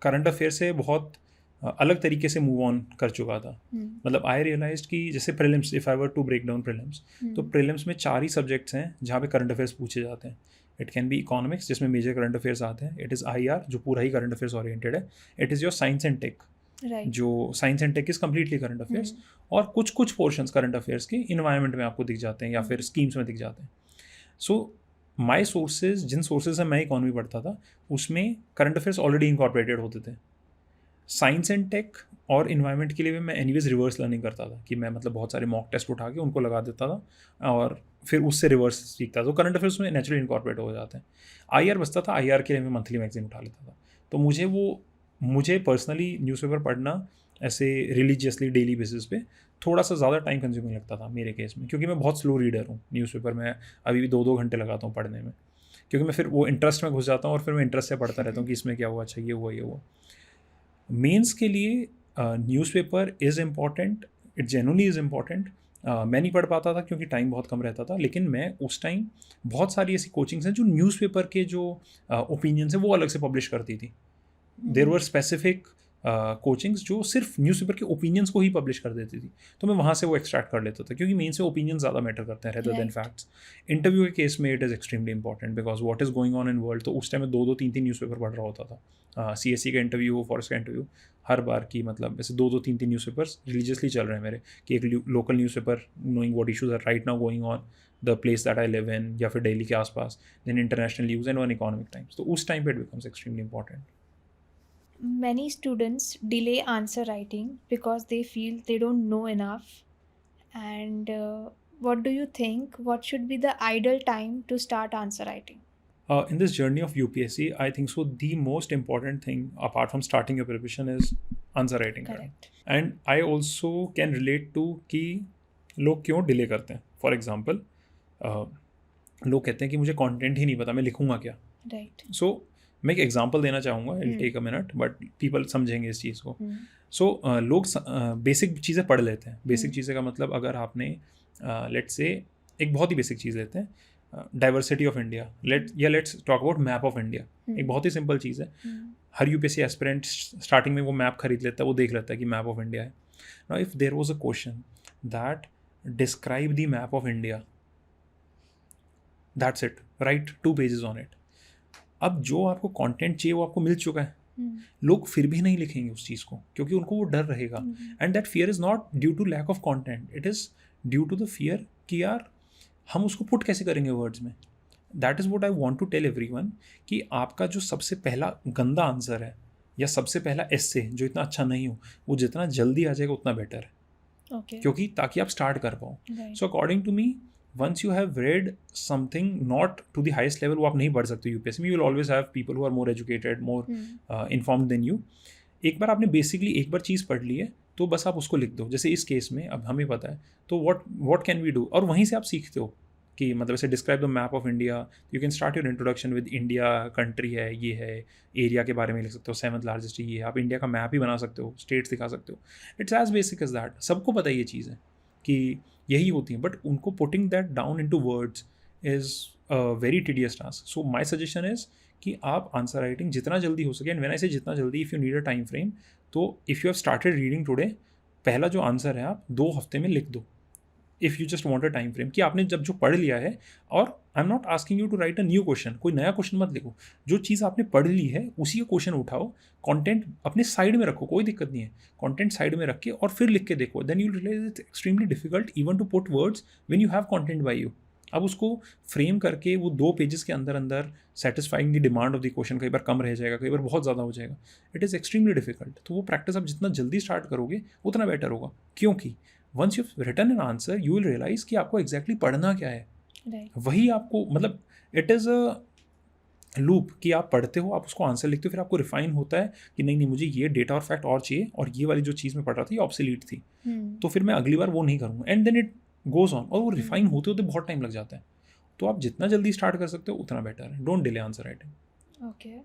करंट अफेयर से बहुत अलग तरीके से मूव ऑन कर चुका था. मतलब आई रियलाइज्ड कि जैसे prelims, if I were to break down prelims, तो प्रीलिम्स में 4 ही सब्जेक्ट्स हैं जहाँ पे करंट अफेयर्स पूछे जाते हैं. इट कैन बी इकोनॉमिक्स जिसमें मेजर करंट अफेयर्स आते हैं, इट इज़ IR जो पूरा ही करंट अफेयर्स ओरिएंटेड है, it is your science and tech Right. जो science and tech is completely current affairs, और कुछ पोर्शंस करंट अफेयर्स के इन्वायरमेंट में आपको दिख जाते हैं या फिर स्कीम्स में दिख जाते हैं. सो माई सोर्सेज, जिन सोर्सेज से मैं इकोनॉमी पढ़ता था उसमें करंट अफेयर्स ऑलरेडी इंकॉर्पोरेटेड होते थे. साइंस एंड टेक और इन्वायरमेंट के लिए भी मैं एनीवेज रिवर्स लर्निंग करता था कि मैं मतलब बहुत सारे मॉक टेस्ट उठा के उनको लगा देता था और फिर उससे रिवर्स सीखता था. तो करंट अफेयर्स में नेचुरली इंकॉर्पोरेट हो जाते हैं. IR बचता था, IR के लिए मैं मंथली मैगजीन उठा लेता था. तो मुझे पर्सनली न्यूज़पेपर पढ़ना ऐसे रिलीजियसली डेली बेसिस पे थोड़ा सा ज़्यादा टाइम कंज्यूमिंग लगता था मेरे केस में, क्योंकि मैं बहुत स्लो रीडर हूँ. न्यूज़पेपर में अभी भी 2-2 घंटे लगाता हूँ पढ़ने में, क्योंकि मैं फिर वो इंटरेस्ट में घुस जाता हूँ और फिर मैं इंटरेस्ट से पढ़ता रहता हूँ कि इसमें क्या हुआ, अच्छा ये हुआ. मेंस के लिए newspaper is important, it genuinely is important. मैं नहीं पढ़ पाता था क्योंकि टाइम बहुत कम रहता था, लेकिन मैं उस टाइम बहुत सारी ऐसी कोचिंग्स हैं जो न्यूज़पेपर के जो ओपिनियंस हैं वो अलग से पब्लिश करती थी. देयर वर स्पेसिफिक कोचिंग्स जो सिर्फ न्यूज़पेपर के ओपिनियंस को ही पब्लिश कर देती थी, तो मैं वहाँ से वो एक्सट्रैक्ट कर लेता था, क्योंकि मेन से ओपिनियंस ज़्यादा मैटर करते हैं रेदर देन फैक्ट्स. इंटरव्यू के केस में it is extremely important because what is going on in world. तो उस टाइम में 2-2 3-3 न्यूज़पेपर पढ़ रहा होता था. CSC का इंटरव्यू हो, फॉरेस्ट का इंटरव्यू, हर बार की मतलब ऐसे 2-2 3-3 न्यूज़पेपर्स रिलीजियसली चल रहे हैं मेरे, कि एक local newspaper knowing what issues are right now going on, the place that I live in या फिर दिल्ली के आसपास, then international news and one Economic Times. तो उस टाइम पे it becomes extremely important. Many students delay answer writing because they feel they don't know enough. And what do you think? What should be the ideal time to start answer writing? In this journey of UPSC, I think so the most important thing apart from starting your preparation is answer writing. Correct. And I also can relate to कि लोग क्यों delay करते हैं. For example लोग कहते हैं कि मुझे कंटेंट ही नहीं पता, मैं लिखूंगा क्या. Right. सो मैं एक एग्जांपल देना चाहूँगा, it take a minute but people समझेंगे इस चीज़ को. सो लोग बेसिक चीज़ें पढ़ लेते हैं. बेसिक चीज़ें का मतलब अगर आपने लेट्स से एक बहुत ही बेसिक चीज़ लेते हैं, diversity of India, let's talk about map of India. एक बहुत ही सिंपल चीज़ है. हर यूपीएससी एस्पिरेंट स्टार्टिंग में वो मैप खरीद लेता है, वो देख लेता है कि मैप ऑफ इंडिया है. Now if there was a question that describe the map of India, that's it, write 2 pages on it. अब जो आपको कंटेंट चाहिए वो आपको मिल चुका है. लोग फिर भी नहीं लिखेंगे उस चीज़ को क्योंकि उनको वो डर रहेगा. And that fear is not due to lack of content, it is due to the fear कि यार हम उसको पुट कैसे करेंगे वर्ड्स में. That is what I want to tell everyone कि आपका जो सबसे पहला गंदा आंसर है या सबसे पहला एस्से जो इतना अच्छा नहीं हो, वो जितना जल्दी आ जाएगा उतना बेटर है. Okay. क्योंकि ताकि आप स्टार्ट कर पाओ. Right. So according to me, once you have read something not to the highest level, वो आप नहीं पढ़ सकते यूपीएससी में. You will always have people who are more educated, more informed than you. एक बार आपने बेसिकली एक बार चीज़ पढ़ ली है तो बस आप उसको लिख दो. जैसे इस केस में अब हमें पता है तो what कैन वी डू, और वहीं से आप सीखते हो कि मतलब ऐसे describe the map of India. You can start your introduction with India, country है, ये है, एरिया के बारे में लिख सकते हो, 7th लार्जेस्ट ये है. आप इंडिया का मैप ही बना सकते हो, स्टेट्स दिखा सकते हो. It's as basic as that. सबको पता है ये चीज़ है कि यही होती है, बट उनको putting that down into words is a very tedious task. So my suggestion is कि आप आंसर राइटिंग जितना जल्दी हो सके, एंड व्हेन आई से जितना जल्दी, if you need a time frame, तो if you have started reading today, पहला जो आंसर है आप 2 हफ्ते में लिख दो. If you just want a time frame कि आपने जब जो पढ़ लिया है, और I am not asking you to write a new question, कोई नया क्वेश्चन मत लिखो. जो चीज़ आपने पढ़ ली है उसी का क्वेश्चन उठाओ, कंटेंट अपने साइड में रखो, कोई दिक्कत नहीं है. कंटेंट साइड में रख के और फिर लिख के देखो. Then you realise it's extremely difficult even to put words when you have content by you. अब उसको फ्रेम करके वो 2 पेजेस के अंदर अंदर satisfying the demand of the question, कई बार कम रह जाएगा, कई बार बहुत ज़्यादा हो जाएगा. It is extremely difficult. तो वो प्रैक्टिस आप जितना जल्दी स्टार्ट करोगे उतना बेटर होगा. क्योंकि once you written an answer you will realise कि आपको एग्जैक्टली पढ़ना क्या है. Right. वही आपको मतलब इट इज़ अ लूप कि आप पढ़ते हो, आप उसको आंसर लिखते हो, फिर आपको रिफाइन होता है कि नहीं मुझे ये डेटा और फैक्ट और चाहिए, और ये वाली जो चीज़ मैं पढ़ रहा था ये ऑब्सोलीट थी, तो फिर मैं अगली बार वो नहीं करूँगा. And then it goes on, और वो रिफाइन होते होते बहुत टाइम लग जाता है. तो आप जितना जल्दी स्टार्ट कर सकते हो उतना बेटर है. Don't delay answer writing. Okay.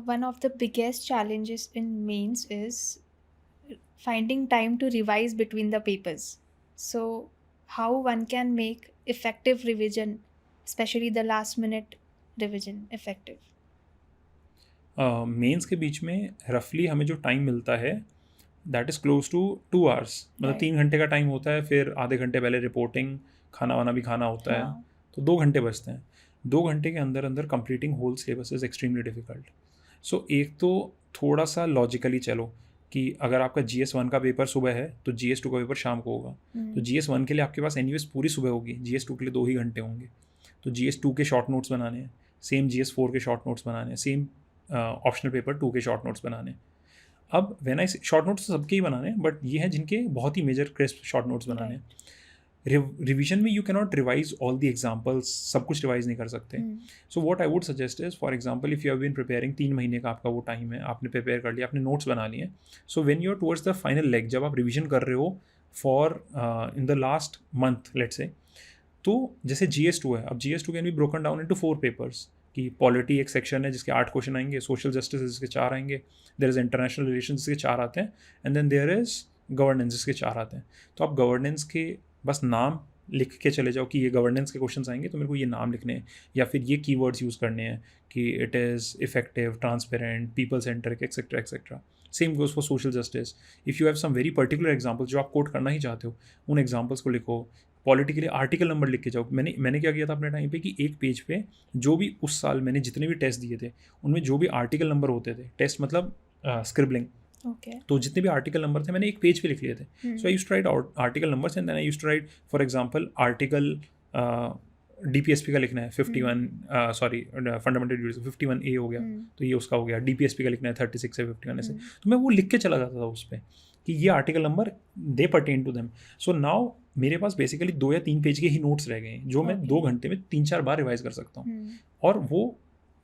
One of the biggest challenges in mains is finding time to revise between the papers. So, how one can make effective revision, especially the last minute revision, effective? Mains के बीच में रफली हमें जो time मिलता है that is close to 2 hours. मतलब Right. 3 घंटे का टाइम होता है, फिर आधे घंटे पहले रिपोर्टिंग, खाना वाना भी खाना होता है, हाँ. तो 2 घंटे बचते हैं. 2 घंटे के अंदर अंदर completing whole syllabus is extremely difficult. So एक तो थोड़ा सा लॉजिकली चलो कि अगर आपका GS1 का पेपर सुबह है तो GS2 का पेपर शाम को होगा. तो GS1 के लिए आपके पास एनीवेज पूरी सुबह होगी, GS2 के लिए 2 ही घंटे होंगे. तो GS2 के शॉर्ट नोट्स बनाने हैं, सेम GS4 के शॉर्ट नोट्स बनाने हैं, सेम ऑप्शनल पेपर 2 के शॉर्ट नोट्स बनाने हैं. अब व्हेन आई शॉर्ट नोट्स तो सबके ही बनाने हैं, बट ये हैं जिनके बहुत ही मेजर क्रिस्प शॉर्ट नोट्स बनाने हैं. रिविजन में you cannot revise all the examples, सब कुछ रिवाइज नहीं कर सकते. So what I would suggest is, for example if you have been preparing 3 महीने का आपका वो टाइम है, आपने प्रिपेयर कर लिया, आपने नोट्स बना लिए. So when you are towards the final leg, जब आप रिविजन कर रहे हो for in the last month let's say, तो जैसे GS2 है, अब GS2 can be broken down into 4 papers. कि पॉलिटी एक सेक्शन है जिसके 8 क्वेश्चन आएंगे, सोशल जस्टिस जिसके 4 आएंगे, देयर इज़ इंटरनेशनल रिलेशन जिसके 4 आते हैं, and then there is governance जिसके 4 आते हैं. तो आप गवर्नेंस के बस नाम लिख के चले जाओ कि ये गवर्नेंस के क्वेश्चंस आएंगे तो मेरे को ये नाम लिखने हैं, या फिर ये कीवर्ड्स यूज़ करने हैं कि it is effective, transparent, people centric, etcetera etcetera. Same goes for social justice. If you have some very particular examples जो आप कोट करना ही चाहते हो, उन एग्जाम्पल्स को लिखो. पॉलिटी के लिए आर्टिकल नंबर लिख के जाओ. मैंने क्या किया था अपने टाइम पे कि एक पेज पे जो भी उस साल मैंने जितने भी टेस्ट दिए थे उनमें जो भी आर्टिकल नंबर होते थे, टेस्ट मतलब स्क्रिबलिंग, Okay. तो जितने भी आर्टिकल नंबर थे मैंने एक पेज पे लिख लिए थे. So I use to write article numbers and then I use to write for example article DPSP का लिखना है 51, सॉरी फंडामेंटल ड्यूटीज 51A हो गया, तो ये उसका हो गया. डीपीएसपी का लिखना है 36 से 51 ऐसे. तो मैं वो लिख के चला जाता था उस पर कि ये article number they pertain to them. So now मेरे पास बेसिकली 2 या 3 पेज के ही नोट्स रह गए हैं जो मैं 2 घंटे में 3-4 बार रिवाइज कर सकता हूँ. और वो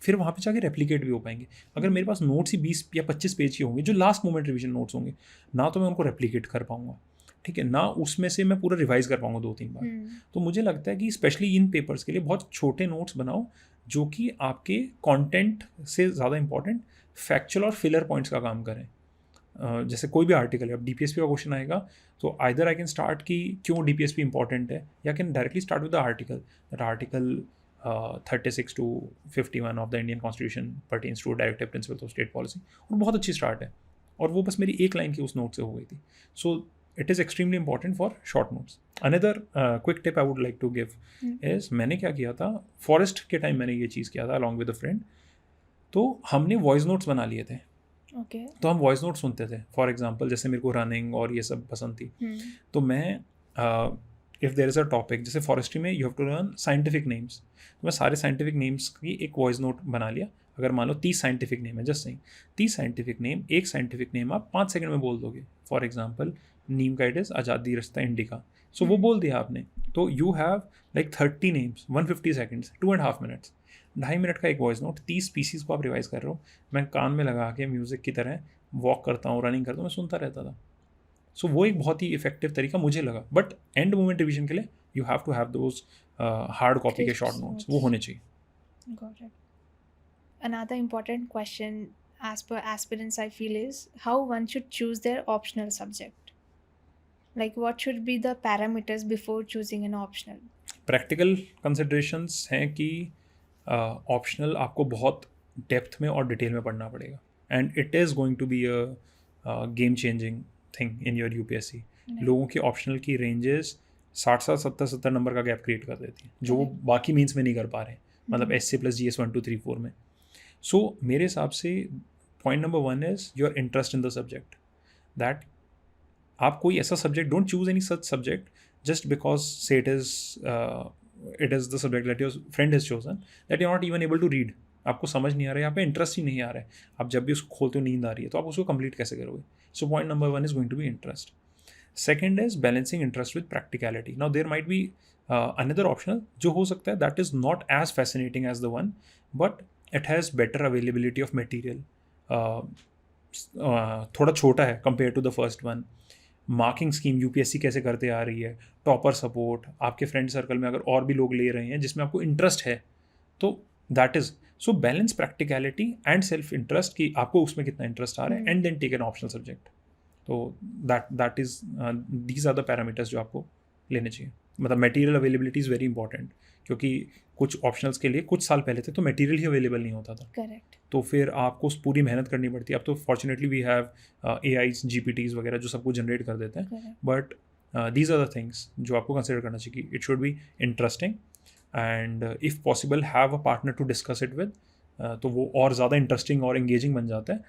फिर वहाँ पे जाके रेप्लिकेट भी हो पाएंगे. अगर मेरे पास नोट्स ही 20 या 25 पेज के होंगे जो लास्ट मोमेंट रिवीजन नोट्स होंगे, ना तो मैं उनको रेप्लिकेट कर पाऊंगा, ठीक है, ना उसमें से मैं पूरा रिवाइज कर पाऊंगा 2-3 बार. तो मुझे लगता है कि स्पेशली इन पेपर्स के लिए बहुत छोटे नोट्स बनाओ जो कि आपके कंटेंट से ज़्यादा इंपॉर्टेंट फैक्चुअल और फिलर पॉइंट्स का काम करें. जैसे कोई भी आर्टिकल है, अब डीपीएसपी का क्वेश्चन आएगा तो आइदर आई कैन स्टार्ट कि क्यों डीपीएसपी इंपॉर्टेंट है, या can directly start with the article that article 36 to 51 of the Indian constitution pertains to directive principles of state policy. और बहुत अच्छी स्टार्ट है, और वो बस मेरी एक लाइन की उस नोट से हो गई थी. So it is extremely important for short notes. Another quick tip I would like to give is, मैंने क्या किया था फॉरेस्ट के टाइम, मैंने ये चीज़ किया था अलॉन्ग विद अ फ्रेंड. तो हमने वॉइस नोट्स बना लिए थे. Okay. तो हम वॉइस नोट सुनते थे. फॉर एग्जांपल जैसे मेरे को रनिंग और ये सब पसंद थी, तो मैं if there is a topic, जैसे फॉरेस्ट्री में you have to learn scientific names, तो मैं सारे साइंटिफिक नेम्स की एक वॉइस नोट बना लिया. अगर मान लो 30 साइंटिफिक नेम है, जस्ट सेइंग 30 साइंटिफिक नेम, एक साइंटिफिक नेम आप 5 सेकंड में बोल दोगे. फॉर एग्जांपल नीम का इट इज़ आज़ादी रास्ता इंडिका. सो वो बोल दिया आपने, तो you have like 30 names, 150 seconds, 2.5 minutes, 2.5 minute का एक वॉइस नोट. 30 स्पीसीज़ को आप रिवाइज कर रहे हो. मैं कान में लगा के म्यूज़िक की तरह वॉक करता हूँ, रनिंग करता हूँ, मैं सुनता रहता था. सो वो एक बहुत ही इफेक्टिव तरीका मुझे लगा. बट एंड मोमेंट रिविजन के लिए you have to have those hard copy के शॉर्ट नोट्स, वो होने चाहिए. Got it. Another important question, as per aspirants, I feel, is how one should choose their optional subject. Like, what should be the parameters before choosing an optional? Practical considerations हैं कि optional आपको बहुत depth में और detail में पढ़ना पड़ेगा. And it is going to be a game changing thing in your UPSC. लोगों की ऑप्शनल की रेंजेस 60 70 नंबर का गैप क्रिएट कर देती है, जो वो बाकी मीन्स में नहीं कर पा रहे, मतलब S C plus G S 1 2 3 4 में. सो मेरे हिसाब से point number 1 is your interest in the subject. That आप कोई ऐसा subject, don't choose any such subject just because say it is the subject that your friend has chosen that you're not even able to read. आपको समझ नहीं आ रहा है, यहाँ पे इंटरेस्ट ही नहीं आ रहा है. आप जब भी उसको खोलते हो नींद आ रही है, तो आप उसको कंप्लीट कैसे करोगे? So point number 1 is going to be interest. Second is balancing interest with practicality. Now there might be another optional जो हो सकता है that is not as fascinating as the one, but it has better availability of material. थोड़ा छोटा है compare to the first one. Marking scheme UPSC कैसे करते आ रही है, टॉपर सपोर्ट, आपके फ्रेंड सर्कल में अगर और भी लोग ले रहे हैं जिसमें आपको इंटरेस्ट है, तो that is. So balance practicality and self interest कि आपको उसमें कितना इंटरेस्ट आ रहा है, and then take an optional subject. तो that is these are the parameters जो आपको लेने चाहिए. मतलब material availability is very important, क्योंकि कुछ ऑप्शनल्स के लिए कुछ साल पहले तक तो मटेरियल ही अवेलेबल नहीं होता था. करेक्ट. तो फिर आपको पूरी मेहनत करनी पड़ती है. अब तो fortunately we have AIs GPTs वगैरह जो सब कुछ जनरेट कर देते हैं. But these are the things जो आपको कंसिडर करना चाहिए कि it should be interesting, and if possible have a partner to discuss it with. तो वो और ज़्यादा इंटरेस्टिंग और एंगेजिंग बन जाता है.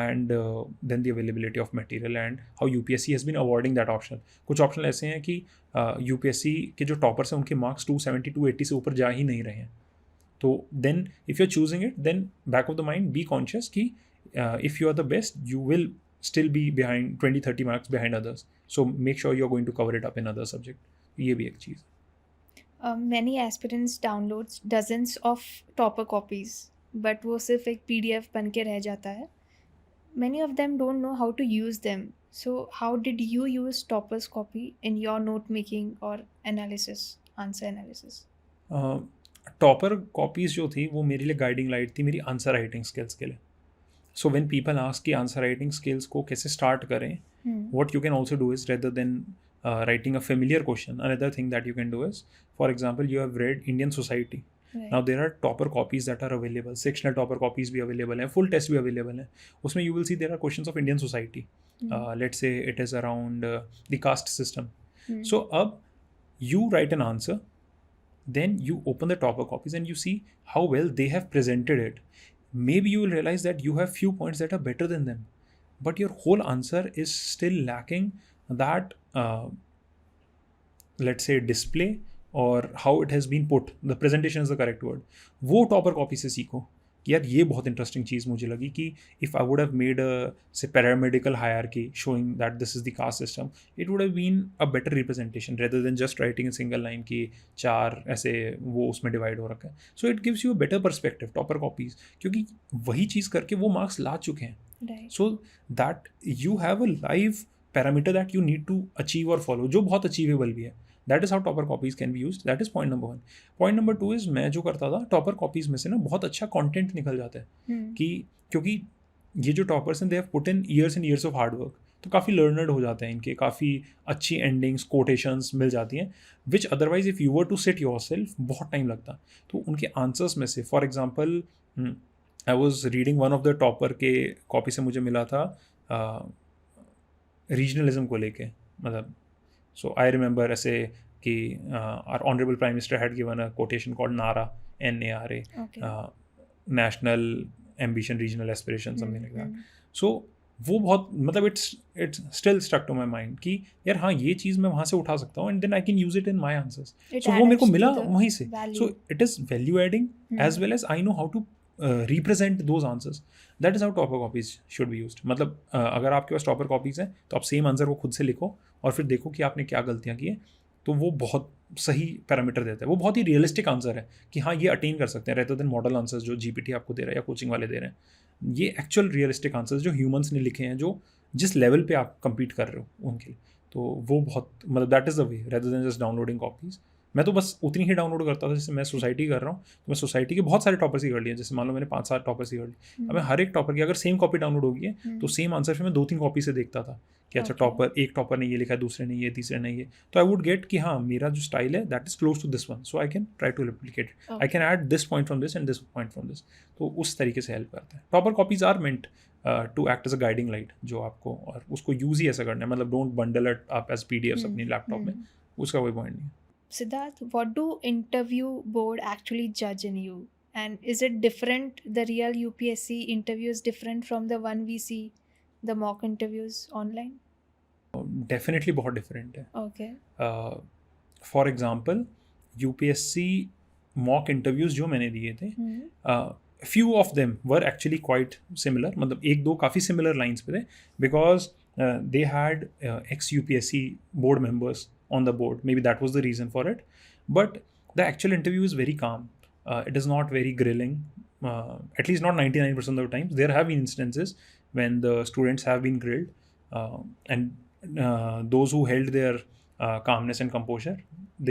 And then the availability of material and how UPSC has been awarding that optional. कुछ ऑप्शनल ऐसे हैं कि यूपीएससी के जो टॉपर्स हैं उनके मार्क्स 270 280 से ऊपर जा ही नहीं रहे हैं. तो then if you are choosing it, then back of the mind be conscious कि if you are the best you will still be behind 20-30 marks behind others. So make sure you are going to cover it up in other subject. ये भी एक चीज़. Many aspirants downloads dozens of topper copies, but वो सिर्फ एक PDF बन के रह जाता है. Many of them don't know how to use them. So how did you use toppers copy in your note making or analysis, answer analysis? Topper copies जो थी वो मेरे लिए गाइडिंग लाइट थी मेरी आंसर राइटिंग स्किल्स के लिए. So when people ask कि आंसर राइटिंग स्किल्स को कैसे स्टार्ट करें, what you can also do is rather than writing a familiar question, another thing that you can do is, for example, you have read Indian Society. Right. Now there are topper copies that are available, sectional topper copies भी available हैं, full test भी available हैं. उसमें you will see there are questions of Indian Society. Let's say it is around the caste system. So अब you write an answer, then you open the topper copies and you see how well they have presented it. Maybe you will realize that you have few points that are better than them. but your whole answer is still lacking that let's say display or how it has been put, the presentation is the correct word, वो topper copy से सीखो कि यार ये बहुत interesting चीज़ मुझे लगी कि if I would have made a say paramedical hierarchy showing that this is the caste system, it would have been a better representation rather than just writing in single line की चार ऐसे वो उसमें divide हो रखा है. So it gives you a better perspective topper copies, क्योंकि वही चीज़ करके वो मार्क्स ला चुके हैं. Right. So that you have a live parameter that you need to achieve और फॉलो, जो बहुत अचीवेबल भी है. That is how topper copies can be use. That is point number one. Point number two is मैं जो करता था topper copies में से ना बहुत अच्छा कंटेंट निकल जाता है. कि क्योंकि ये जो टॉपर्स हैं they have put in years and years of hard work, तो काफ़ी लर्नर्ड हो जाते हैं इनके, काफ़ी अच्छी एंडिंग्स कोटेशंस मिल जाती हैं which otherwise if you were to sit yourself बहुत टाइम लगता. तो उनके आंसर्स में से for example I was reading one of the topper के कॉपी से मुझे मिला था रीजनलिज्म को लेके. मतलब सो आई रिमेंबर ऐसे कि our honourable prime minister had given a quotation called नारा, NARA, Okay. National ambition regional aspiration something like that. Hmm. So वो बहुत मतलब it's still stuck to my mind कि यार हाँ ये चीज़ मैं वहाँ से उठा सकता हूँ and then I can use it in my answers. It so वो मेरे को adds to मिला the वहीं से. value. So it is value adding as well as I know how to represent those answers. That is how topper copies should be used. मतलब अगर आपके पास topper copies हैं तो आप सेम आंसर को खुद से लिखो और फिर देखो कि आपने क्या गलतियाँ की हैं, तो वो बहुत सही पैरामीटर देता है. वो बहुत ही रियलिस्टिक आंसर है कि हाँ ये अटेन कर सकते हैं रेदर देन मॉडल आंसर्स जो GPT आपको दे रहा है या कोचिंग वाले दे रहे हैं. ये एक्चुअल रियलिस्टिक आंसर्स जो ह्यूमंस ने लिखे हैं, जो जिस लेवल पे आप compete कर रहे हो उनके लिए. तो वो बहुत मतलब that is the way rather than just downloading copies. मैं तो बस उतनी ही डाउनलोड करता था जैसे मैं सोसाइटी कर रहा हूँ, तो मैं सोसाइटी के बहुत सारे टॉपर्स ही कर लिए. जैसे मान लो मैंने 5-7 टॉपर्स ही कर लिए. अब मैं हर एक टॉपर की अगर सेम कॉपी डाउनलोड होगी है तो सेम आंसर फिर मैं 2-3 कॉपी से देखता था कि अच्छा Okay. टॉपर एक टॉपर ने ये लिखा है, दूसरे ने ये, तीसरे ने ये. तो आई वुड गेट कि हाँ मेरा जो स्टाइल है that is close to this one, so I can try to replicate. I can add this point from this and this point from this. तो उस तरीके से हेल्प करता है. Topper copies are meant to act as a guiding light जो आपको, और उसको यूज ही ऐसा करना है. मतलब don't bundle it up as PDFs अपनी लैपटॉप में, उसका कोई पॉइंट नहीं है. Siddharth, what do interview board actually judge in you? And is it different? The real UPSC interview is different from the one we see, the mock interviews online? Definitely बहुत different है. Okay. For example UPSC mock interviews जो मैंने दिए थे, few of them were actually quite similar. मतलब एक दो काफ़ी similar lines पे थे because they had ex-UPSC board members on the board. Maybe that was the reason for it. But the actual interview is very calm. It is not very grilling. At least not 99% of the times. There have been instances when the students have been grilled, and those who held their calmness and composure,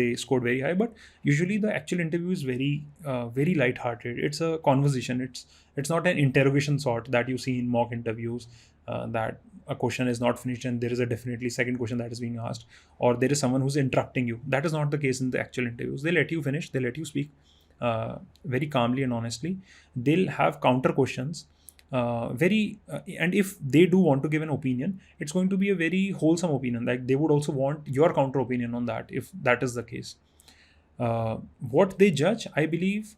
they scored very high. But usually the actual interview is very light-hearted. It's a conversation. It's not an interrogation sort that you see in mock interviews, that a question is not finished and there is a definitely second question that is being asked, or there is someone who's interrupting you. That is not the case in the actual interviews. They let you finish, they let you speak very calmly and honestly. They'll have counter questions, and if they do want to give an opinion, it's going to be a very wholesome opinion. Like they would also want your counter opinion on that if that is the case. What they judge, I believe,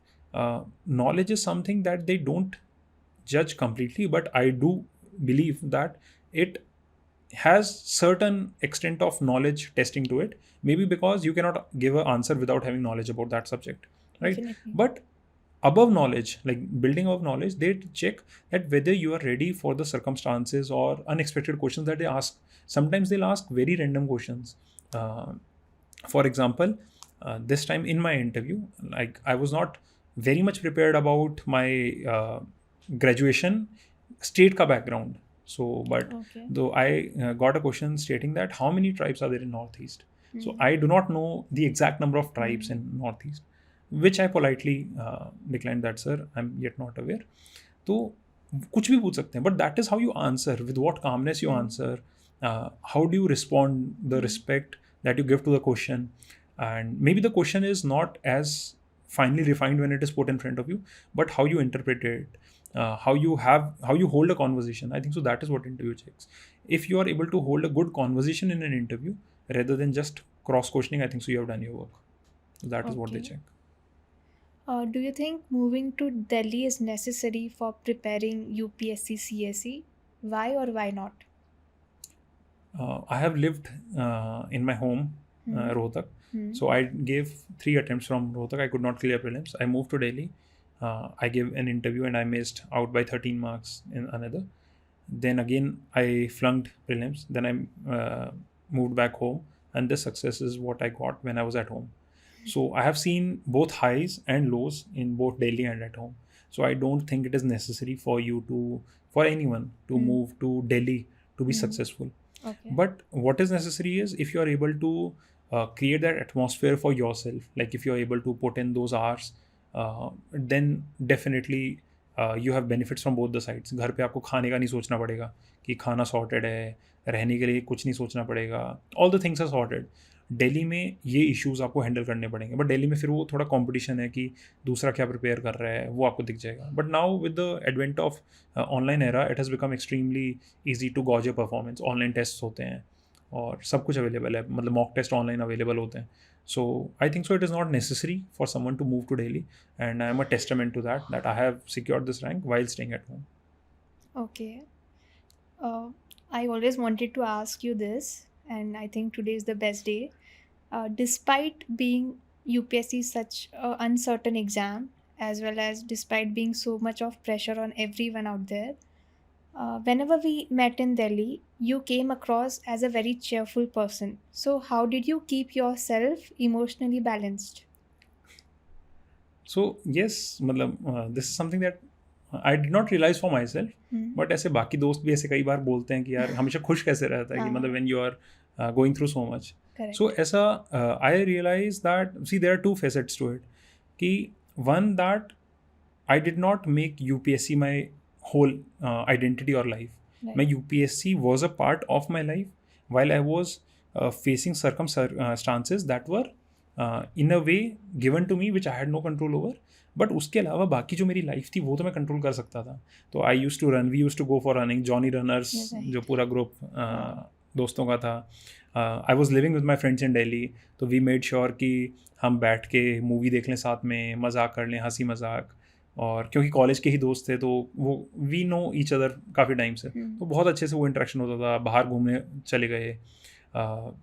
knowledge is something that they don't judge completely, but I do believe that it has certain extent of knowledge testing to it. Maybe because you cannot give an answer without having knowledge about that subject, right? Definitely. But above knowledge, like building of knowledge, they check that whether you are ready for the circumstances or unexpected questions that they ask. Sometimes they'll ask very random questions. For example, this time in my interview, like I was not very much prepared about my graduation state ka background. So but Okay. though I got a question stating that how many tribes are there in Northeast. So I do not know the exact number of tribes in Northeast, which I politely declined that, sir, I'm yet not aware. तो कुछ भी पूछ सकते हैं, but that is how you answer, with what calmness you answer, how do you respond, the respect that you give to the question. And maybe the question is not as finely refined when it is put in front of you, but how you interpret it, how you hold a conversation. I think so that is what interview checks. If you are able to hold a good conversation in an interview rather than just cross questioning, I think so you have done your work. So that is what they Okay. check. Do you think moving to Delhi is necessary for preparing UPSC CSE? Why or why not? I have lived in my home, Hmm. Rohtak. Hmm. So I gave 3 attempts from Rohtak. I could not clear prelims. I moved to Delhi. I gave an interview and I missed out by 13 marks in another. Then again, I flunked prelims. Then I moved back home, and this success is what I got when I was at home. So I have seen both highs and lows in both Delhi and at home. So I don't think it is necessary for anyone to Hmm. move to Delhi to be Hmm. successful. Okay. But what is necessary is if you are able to create that atmosphere for yourself, like if you are able to put in those hours, then definitely you have benefits from both the sides. घर पे आपको खाने का नहीं सोचना पड़ेगा कि खाना सॉर्टेड है, रहने के लिए कुछ नहीं सोचना पड़ेगा, all the things are sorted. Delhi में ये इश्यूज आपको हैंडल करने पड़ेंगे, बट दिल्ली में फिर वो थोड़ा कंपटीशन है कि दूसरा क्या प्रिपेयर कर रहा है वो आपको दिख जाएगा. But now with the advent of online era it has become extremely easy to gauge your performance. Online test होते हैं और सब कुछ अवेलेबल है, मतलब मॉक टेस्ट ऑनलाइन अवेलेबल होते हैं. So I think so it is not necessary for someone to move to Delhi, and I am a testament to that I have secured this rank while staying at home. Okay. Uh, I always wanted to ask you this, and I think today is the best day. Despite being UPSC such an uncertain exam, as well as despite being so much of pressure on everyone out there, whenever we met in Delhi, you came across as a very cheerful person. So, how did you keep yourself emotionally balanced? So yes, मतलब this is something that I did not realize for myself. Hmm. But ऐसे बाकी दोस्त भी ऐसे कई बार बोलते हैं कि यार हमेशा खुश कैसे रहता है, कि मतलब हाँ, when you are going through so much. So correct. ऐसा I realize that see there are two facets to it. कि one that I did not make UPSC my whole identity और लाइफ. मैं Right. UPSC was a part of my life while I was facing circumstances that were in a way given to me which I had no control over. But उसके अलावा बाकी जो मेरी life थी वो तो मैं कंट्रोल कर सकता था. तो I use to run, we use to go for running, Johnny runners You're जो right. पूरा ग्रुप हाँ. दोस्तों का था. I was living with my friends in Delhi. तो वी मेड श्योर कि हम बैठ के मूवी देख लें साथ में, मजाक कर लें, हंसी मजाक. और क्योंकि कॉलेज के ही दोस्त थे तो वो वी नो ईच अदर काफ़ी टाइम से, Hmm. तो बहुत अच्छे से वो इंटरेक्शन होता था. बाहर घूमने चले गए,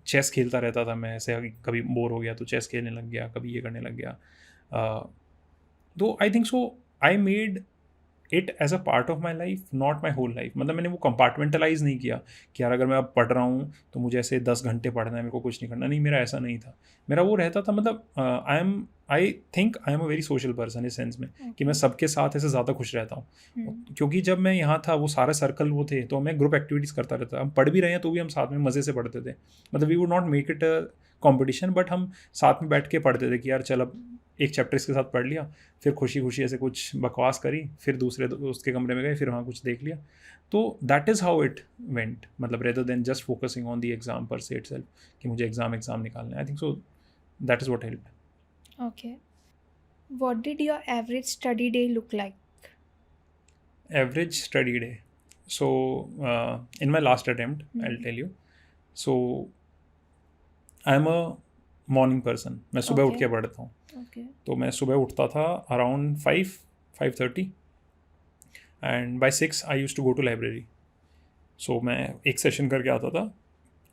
चेस खेलता रहता था मैं ऐसे, कभी बोर हो गया तो चेस खेलने लग गया, कभी ये करने लग गया. तो I think so I made it as a part of my life, not my whole life. मतलब मैंने वो कंपार्टमेंटलाइज नहीं किया कि यार अगर मैं अब पढ़ रहा हूँ तो मुझे ऐसे 10 घंटे पढ़ना है, मेरे को कुछ नहीं करना. नहीं, मेरा ऐसा नहीं था. मेरा वो रहता था, मतलब I think I am a very social person इस सेंस में कि मैं Okay. सबके साथ ऐसे ज़्यादा खुश रहता हूँ. Hmm. क्योंकि जब मैं यहाँ था वो सारे सर्कल वो थे, तो मैं ग्रुप एक्टिविटीज़ करता रहता. हम पढ़ भी रहे हैं तो भी हम साथ में मज़े से पढ़ते थे. मतलब we would not make it a competition, but हम साथ में बैठ के पढ़ते थे कि यार चल अब एक चैप्टर इसके साथ पढ़ लिया, फिर खुशी खुशी ऐसे कुछ बकवास करी, फिर दूसरे दोस्त के कमरे में गए, फिर वहाँ कुछ देख लिया. तो that is how it went, मतलब rather than just focusing on the exam per se itself कि मुझे एग्जाम निकालना है. I think so that is what help. Okay. What did your average study day look like? Average study day. So in my last attempt, I'll Hmm. tell you. So I am a morning person. मैं सुबह उठ Okay. के पढ़ता हूँ. Okay. तो मैं सुबह उठता था around 5:30, and by 6 I use to go to library. सो मैं एक सेशन करके आता था,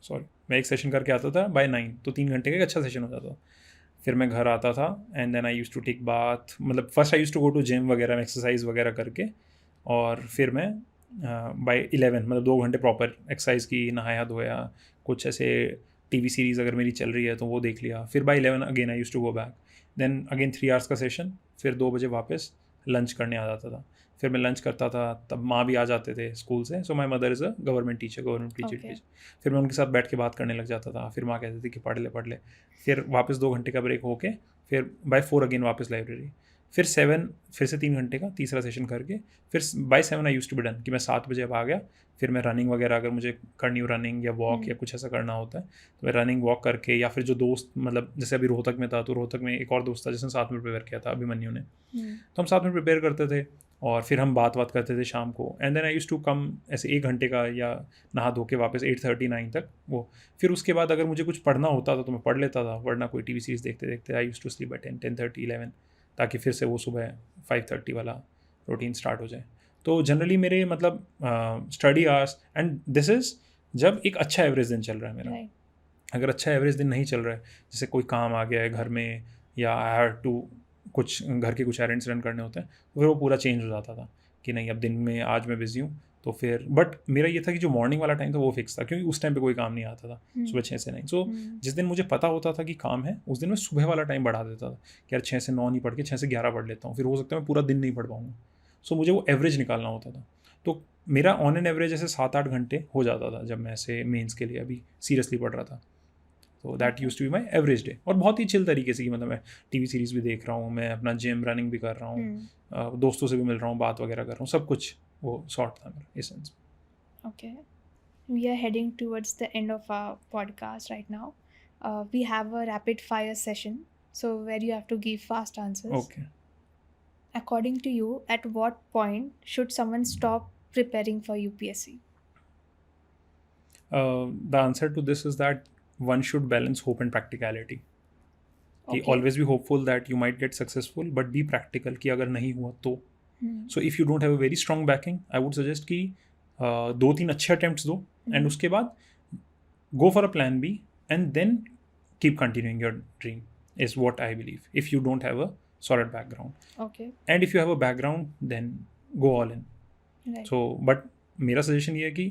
सॉरी मैं एक सेशन करके आता था बाय 9, तो 3 घंटे का एक अच्छा सेशन हो जाता. फिर मैं घर आता था and then I use to take bath, मतलब first I use to go to gym वगैरह, एक्सरसाइज वगैरह करके. और फिर मैं बाय 11, मतलब 2 घंटे प्रॉपर एक्सरसाइज की, नहाया धोया, कुछ ऐसे टीवी सीरीज़ अगर मेरी चल रही है तो वो देख लिया. फिर by 11 again I use to go back, then again 3 hours का सेशन, फिर 2 बजे वापस लंच करने आ जाता था. फिर मैं लंच करता था, तब माँ भी आ जाते थे स्कूल से. So my mother is a government teacher, government teacher Okay. Teacher. फिर मैं उनके साथ बैठ के बात करने लग जाता था. फिर माँ कहती थी कि पढ़ ले पढ़ ले. फिर वापस 2 घंटे का ब्रेक होके फिर बाय 4 अगेन वापस लाइब्रेरी. फिर 7 फिर से 3 घंटे का तीसरा सेशन करके फिर by 7 I use to be done, कि मैं 7 बजे अब आ गया. फिर मैं रनिंग वगैरह अगर मुझे करनी हो, रनिंग या वॉक या कुछ ऐसा करना होता है तो मैं रनिंग वॉक करके, या फिर जो दोस्त, मतलब जैसे अभी रोहतक में था तो रोहतक में एक और दोस्त था जिसने साथ में प्रिपेयर किया था, अभिमन्यु ने. Hmm. तो हम साथ में प्रिपेयर करते थे और फिर हम बात करते थे शाम को. And then I use to come ऐसे 1 घंटे का, या नहा धो के वापस 8:30 9 तक वो. फिर उसके बाद अगर मुझे कुछ पढ़ना होता था तो मैं पढ़ लेता था, वरना कोई टीवी सीरीज़ देखते देखते आई यूज़ टू स्लीप बाय 10 10:30 11, ताकि फिर से वो सुबह 5:30 वाला रूटीन स्टार्ट हो जाए. तो जनरली मेरे मतलब study hours, and this is जब एक अच्छा एवरेज दिन चल रहा है मेरा। Right. अगर अच्छा एवरेज दिन नहीं चल रहा है, जैसे कोई काम आ गया है घर में, या आई हैव टू कुछ घर के कुछ एरेंड्स रन करने होते हैं, तो फिर वो पूरा चेंज हो जाता था कि नहीं अब दिन में आज मैं बिज़ी हूँ। तो फिर बट मेरा ये था कि जो मॉर्निंग वाला टाइम था वो फिक्स था, क्योंकि उस टाइम पे कोई काम नहीं आता था सुबह 6 से 9। सो जिस दिन मुझे पता होता था कि काम है, उस दिन मैं सुबह वाला टाइम बढ़ा देता था कि यार 6 से 9 नहीं पढ़ के 6 से 11 पढ़ लेता हूँ, फिर हो सकता है मैं पूरा दिन नहीं पढ़ पाऊँगा। सो मुझे वो एवरेज निकालना होता था। तो मेरा ऑन एन एवरेज ऐसे 7-8 घंटे हो जाता था जब मैं ऐसे मेंस के लिए अभी सीरियसली पढ़ रहा था। तो that use to be my average day. और बहुत ही चिल तरीके से कि मतलब मैं टीवी सीरीज़ भी देख रहा हूँ, मैं अपना जिम रनिंग भी कर रहा हूँ, दोस्तों से भी मिल रहा हूँ, बात वगैरह कर रहा हूँ, सब कुछ वो शॉर्ट था मेरा इस sense. Okay. We are heading towards the end of our podcast right now. We have a rapid fire session, so where you have to give fast answers. Okay, According to you, at what point should someone stop preparing for UPSC? The answer to this is that one should balance hope and practicality. कि Okay. Always be hopeful that you might get successful, but be practical कि अगर नहीं हुआ तो। So if you don't have a very strong backing, I would suggest कि 2-3 अच्छे attempts दो, and उसके बाद go for a plan B, and then keep continuing your dream, is what I believe, if you don't have a solid background. Okay. And if you have a background, then go all in. Right. So but मेरा suggestion ये है कि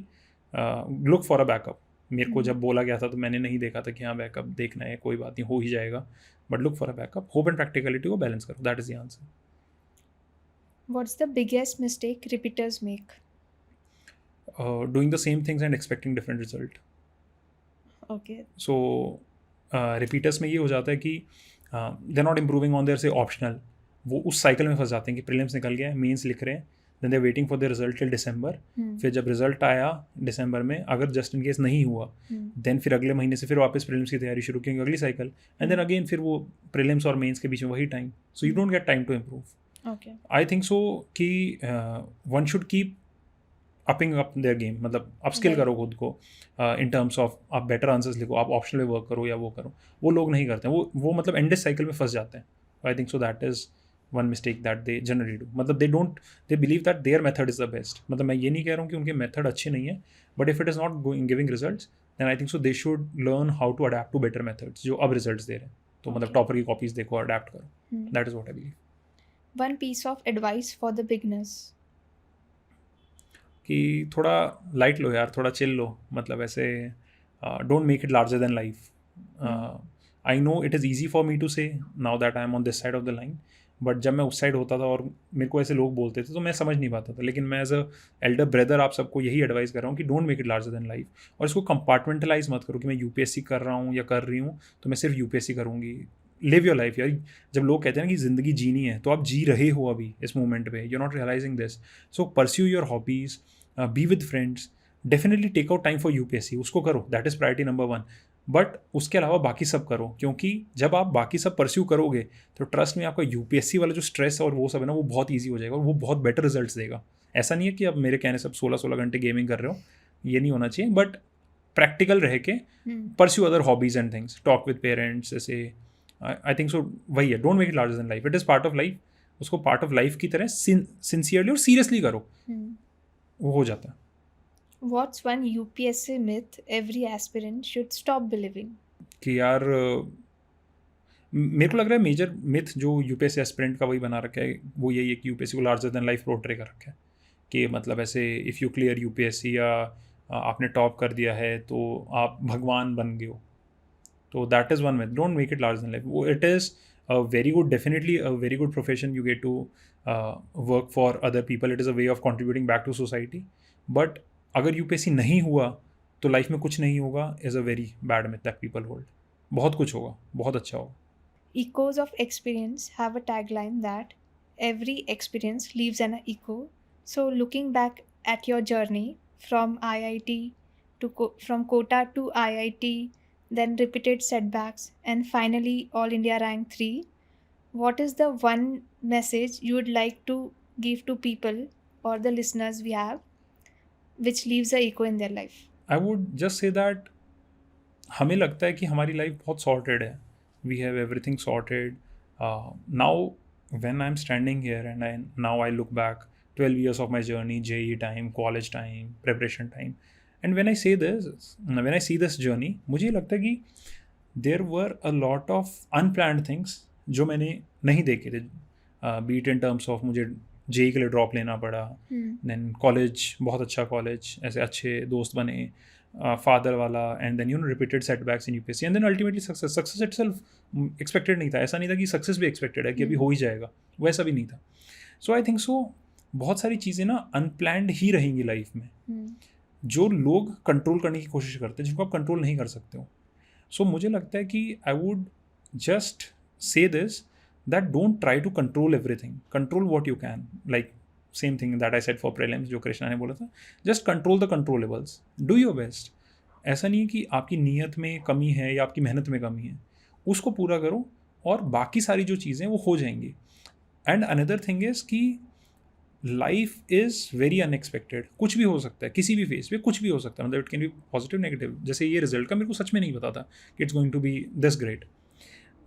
look for a backup. मेरे को जब बोला गया था तो मैंने नहीं देखा था कि हाँ बैकअप देखना है, कोई बात नहीं हो ही जाएगा, but look for a backup. Hope and practicality को बैलेंस करो, that is the answer. What's the biggest mistake repeaters make? Doing the same things and expecting different result. Okay. So repeaters में ये हो जाता है कि they not improving on their से optional. वो उस साइकिल में फंस जाते हैं कि प्रीलिम्स निकल गया है, मेंस लिख रहे हैं, then they waiting for the result till December. फिर जब रिजल्ट आया दिसंबर में, अगर जस्ट इन केस नहीं हुआ, देन फिर अगले महीने से फिर वापस प्रीलिम्स की तैयारी शुरू करेंगे, अगली साइकिल, एंड देन अगेन फिर वो प्रीलिम्स और मेंस के बीच में वही time. So you don't get time to improve. Okay. I think so कि one should keep upping up their game, मतलब अपस्किल Right. करो खुद को इन टर्म्स ऑफ आप बेटर आंसर्स लिखो, आप ऑप्शनल में वर्क करो या वो करो। वो लोग नहीं करते हैं, वो मतलब एंडेस साइकिल में फंस जाते हैं। I think so that is one mistake that they generally do. मतलब they believe that their method is the best. मतलब मैं ये नहीं कह रहा हूँ कि उनके मेथड अच्छे नहीं है, but if it is not going giving results, then I think so they should learn how to adapt to better methods जो अब रिजल्ट्स दे रहे हैं। तो मतलब Okay. टॉपर की कॉपीज़ देखो, अडेप्ट करो, that is what I believe. One piece of advice for the beginners. कि थोड़ा लाइट लो यार, थोड़ा चिल लो, मतलब ऐसे don't make it larger than life. I know it is easy for me to say now that I am on this side of the line, but जब मैं उस साइड होता था और मेरे को ऐसे लोग बोलते थे तो मैं समझ नहीं पाता था। लेकिन मैं एज अ एल्डर ब्रदर आप सबको यही एडवाइस कर रहा हूँ कि don't make it larger than life, और इसको कंपार्टमेंटलाइज मत करो कि मैं यूपीएससी कर रहा हूँ या कर रही हूँ तो मैं सिर्फ यूपीएससी करूँगी। लिव योर लाइफ यार। जब लोग कहते हैं ना कि ज़िंदगी जीनी है, तो आप जी रहे हो अभी इस मोमेंट पे, you are not realizing this. So pursue your hobbies, be with friends, definitely take out time for UPSC, उसको करो, that is priority number 1। But उसके अलावा बाकी सब करो, क्योंकि जब आप बाकी सब परस्यू करोगे तो ट्रस्ट में आपका यूपीएससी वाला जो स्ट्रेस और वो सब है ना, वो बहुत ईजी हो जाएगा और वो बहुत बेटर रिजल्ट्स देगा। ऐसा नहीं है कि अब मेरे कहने से अब 16-16 घंटे गेमिंग कर रहे हो, ये नहीं होना चाहिए, बट प्रैक्टिकल रह के pursue other hobbies and things, talk with parents, ऐसे आई थिंक सो वही है। Don't make it larger than life, it is part of life. उसको पार्ट ऑफ लाइफ की तरह सिंसियरली और सीरियसली करो, वो हो जाता है। What's one UPSC myth every aspirant should stop believing? कि यार मेरे को लग रहा है मेजर मिथ जो यूपीएससी एस्पिरेंट का वही बना रखा है, वो यही है कि यूपीएससी को लार्जर देन लाइफ पोर्ट्रे कर रखा है। कि मतलब ऐसे इफ़ यू क्लियर यूपीएससी या आपने टॉप कर दिया है तो आप भगवान बन गए हो। तो that is one myth, don't make it larger than life. वो it is a very good, definitely a very good profession, you get to work for other people, it is a way of contributing back to society. But अगर UPSC नहीं हुआ तो life में कुछ नहीं होगा, is a very bad myth that people hold. बहुत कुछ होगा, बहुत अच्छा होगा। Echoes of experience have a tagline that every experience leaves an echo. So, looking back at your journey from IIT from Kota to IIT, then repeated setbacks, and finally All India Rank 3, what is the one message you would like to give to people or the listeners we have, which leaves a echo in their life? I would just say that हमें लगता है कि हमारी life बहुत sorted है, we have everything sorted. Now when I am standing here and I now I look back 12 years of my journey, JE time, college time, preparation time. And when I see this journey, मुझे लगता है कि there were a lot of unplanned things जो मैंने नहीं देखे थे. Be it in terms of मुझे JE के लिए ड्रॉप लेना पड़ा, देन कॉलेज, बहुत अच्छा कॉलेज, ऐसे अच्छे दोस्त बने, फादर वाला, and then repeated setbacks in UPSC, and then ultimately success itself expected नहीं था. ऐसा नहीं था कि सक्सेस भी एक्सपेक्टेड है कि अभी हो ही जाएगा, वैसा भी नहीं था. सो आई थिंक सो बहुत सारी चीज़ें ना अनप्लैंड ही रहेंगी लाइफ में, जो लोग कंट्रोल करने की कोशिश करते हैं, जिनको आप कंट्रोल नहीं कर सकते हो. सो मुझे लगता है कि I would just say this, that don't try to control everything, control what you can. Like same thing that I said for prelims, जो कृष्णा ने बोला था, just control the controllables, do your best. ऐसा नहीं है कि आपकी नीयत में कमी है या आपकी मेहनत में कमी है, उसको पूरा करो और बाकी सारी जो चीज़ें वो हो जाएंगी. एंड अनदर थिंग इज़ कि लाइफ इज़ वेरी अनएक्सपेक्टेड. कुछ भी हो सकता है, किसी भी फेस पे कुछ भी हो सकता है. मतलब it can B positive, negative. जैसे ये रिजल्ट का मेरे को सच में नहीं पता था कि it's going to be this great.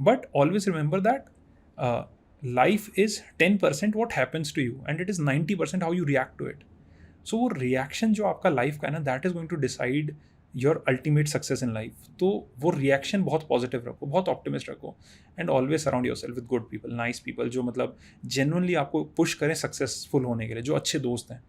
But always remember that life is 10% what happens to you, and it is 90% how you react to it. So वो रिएक्शन जो आपका लाइफ का है ना, that is going to decide your ultimate success in life. तो वो reaction बहुत positive रखो, बहुत ऑप्टिमिस्ट रखो, and always surround yourself with good people, nice people, जो मतलब जेन्युइनली आपको पुश करें सक्सेसफुल होने के लिए, जो अच्छे दोस्त हैं.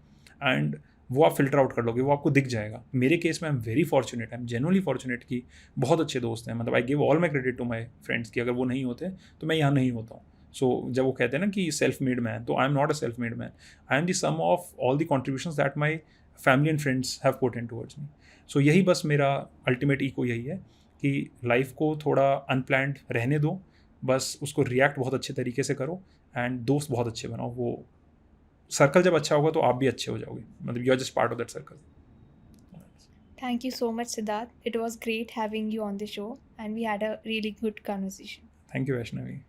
एंड वो आप फिल्टर आउट कर लोगे, वो आपको दिख जाएगा. मेरे केस में I am very fortunate, I am genuinely fortunate कि बहुत अच्छे दोस्त हैं. मतलब I give all my credit to my friends कि अगर वो नहीं होते तो मैं यहाँ नहीं होता हूँ. सो जब वो कहते हैं ना कि सेल्फ मेड मैन, तो I am not a self made man. I am the sum of all the contributions that my family and friends have put in towards me. So यही बस मेरा अल्टीमेट ईको यही है कि life को थोड़ा unplanned रहने दो, बस उसको रिएक्ट बहुत अच्छे तरीके से करो, एंड दोस्त बहुत अच्छे बनाओ. वो सर्कल जब अच्छा होगा तो आप भी अच्छे हो जाओगे. मतलब you are just part of that circle. Thank you so much, Siddharth. It was great having you on the show, and we had a really good conversation. Thank you Vaishnavi.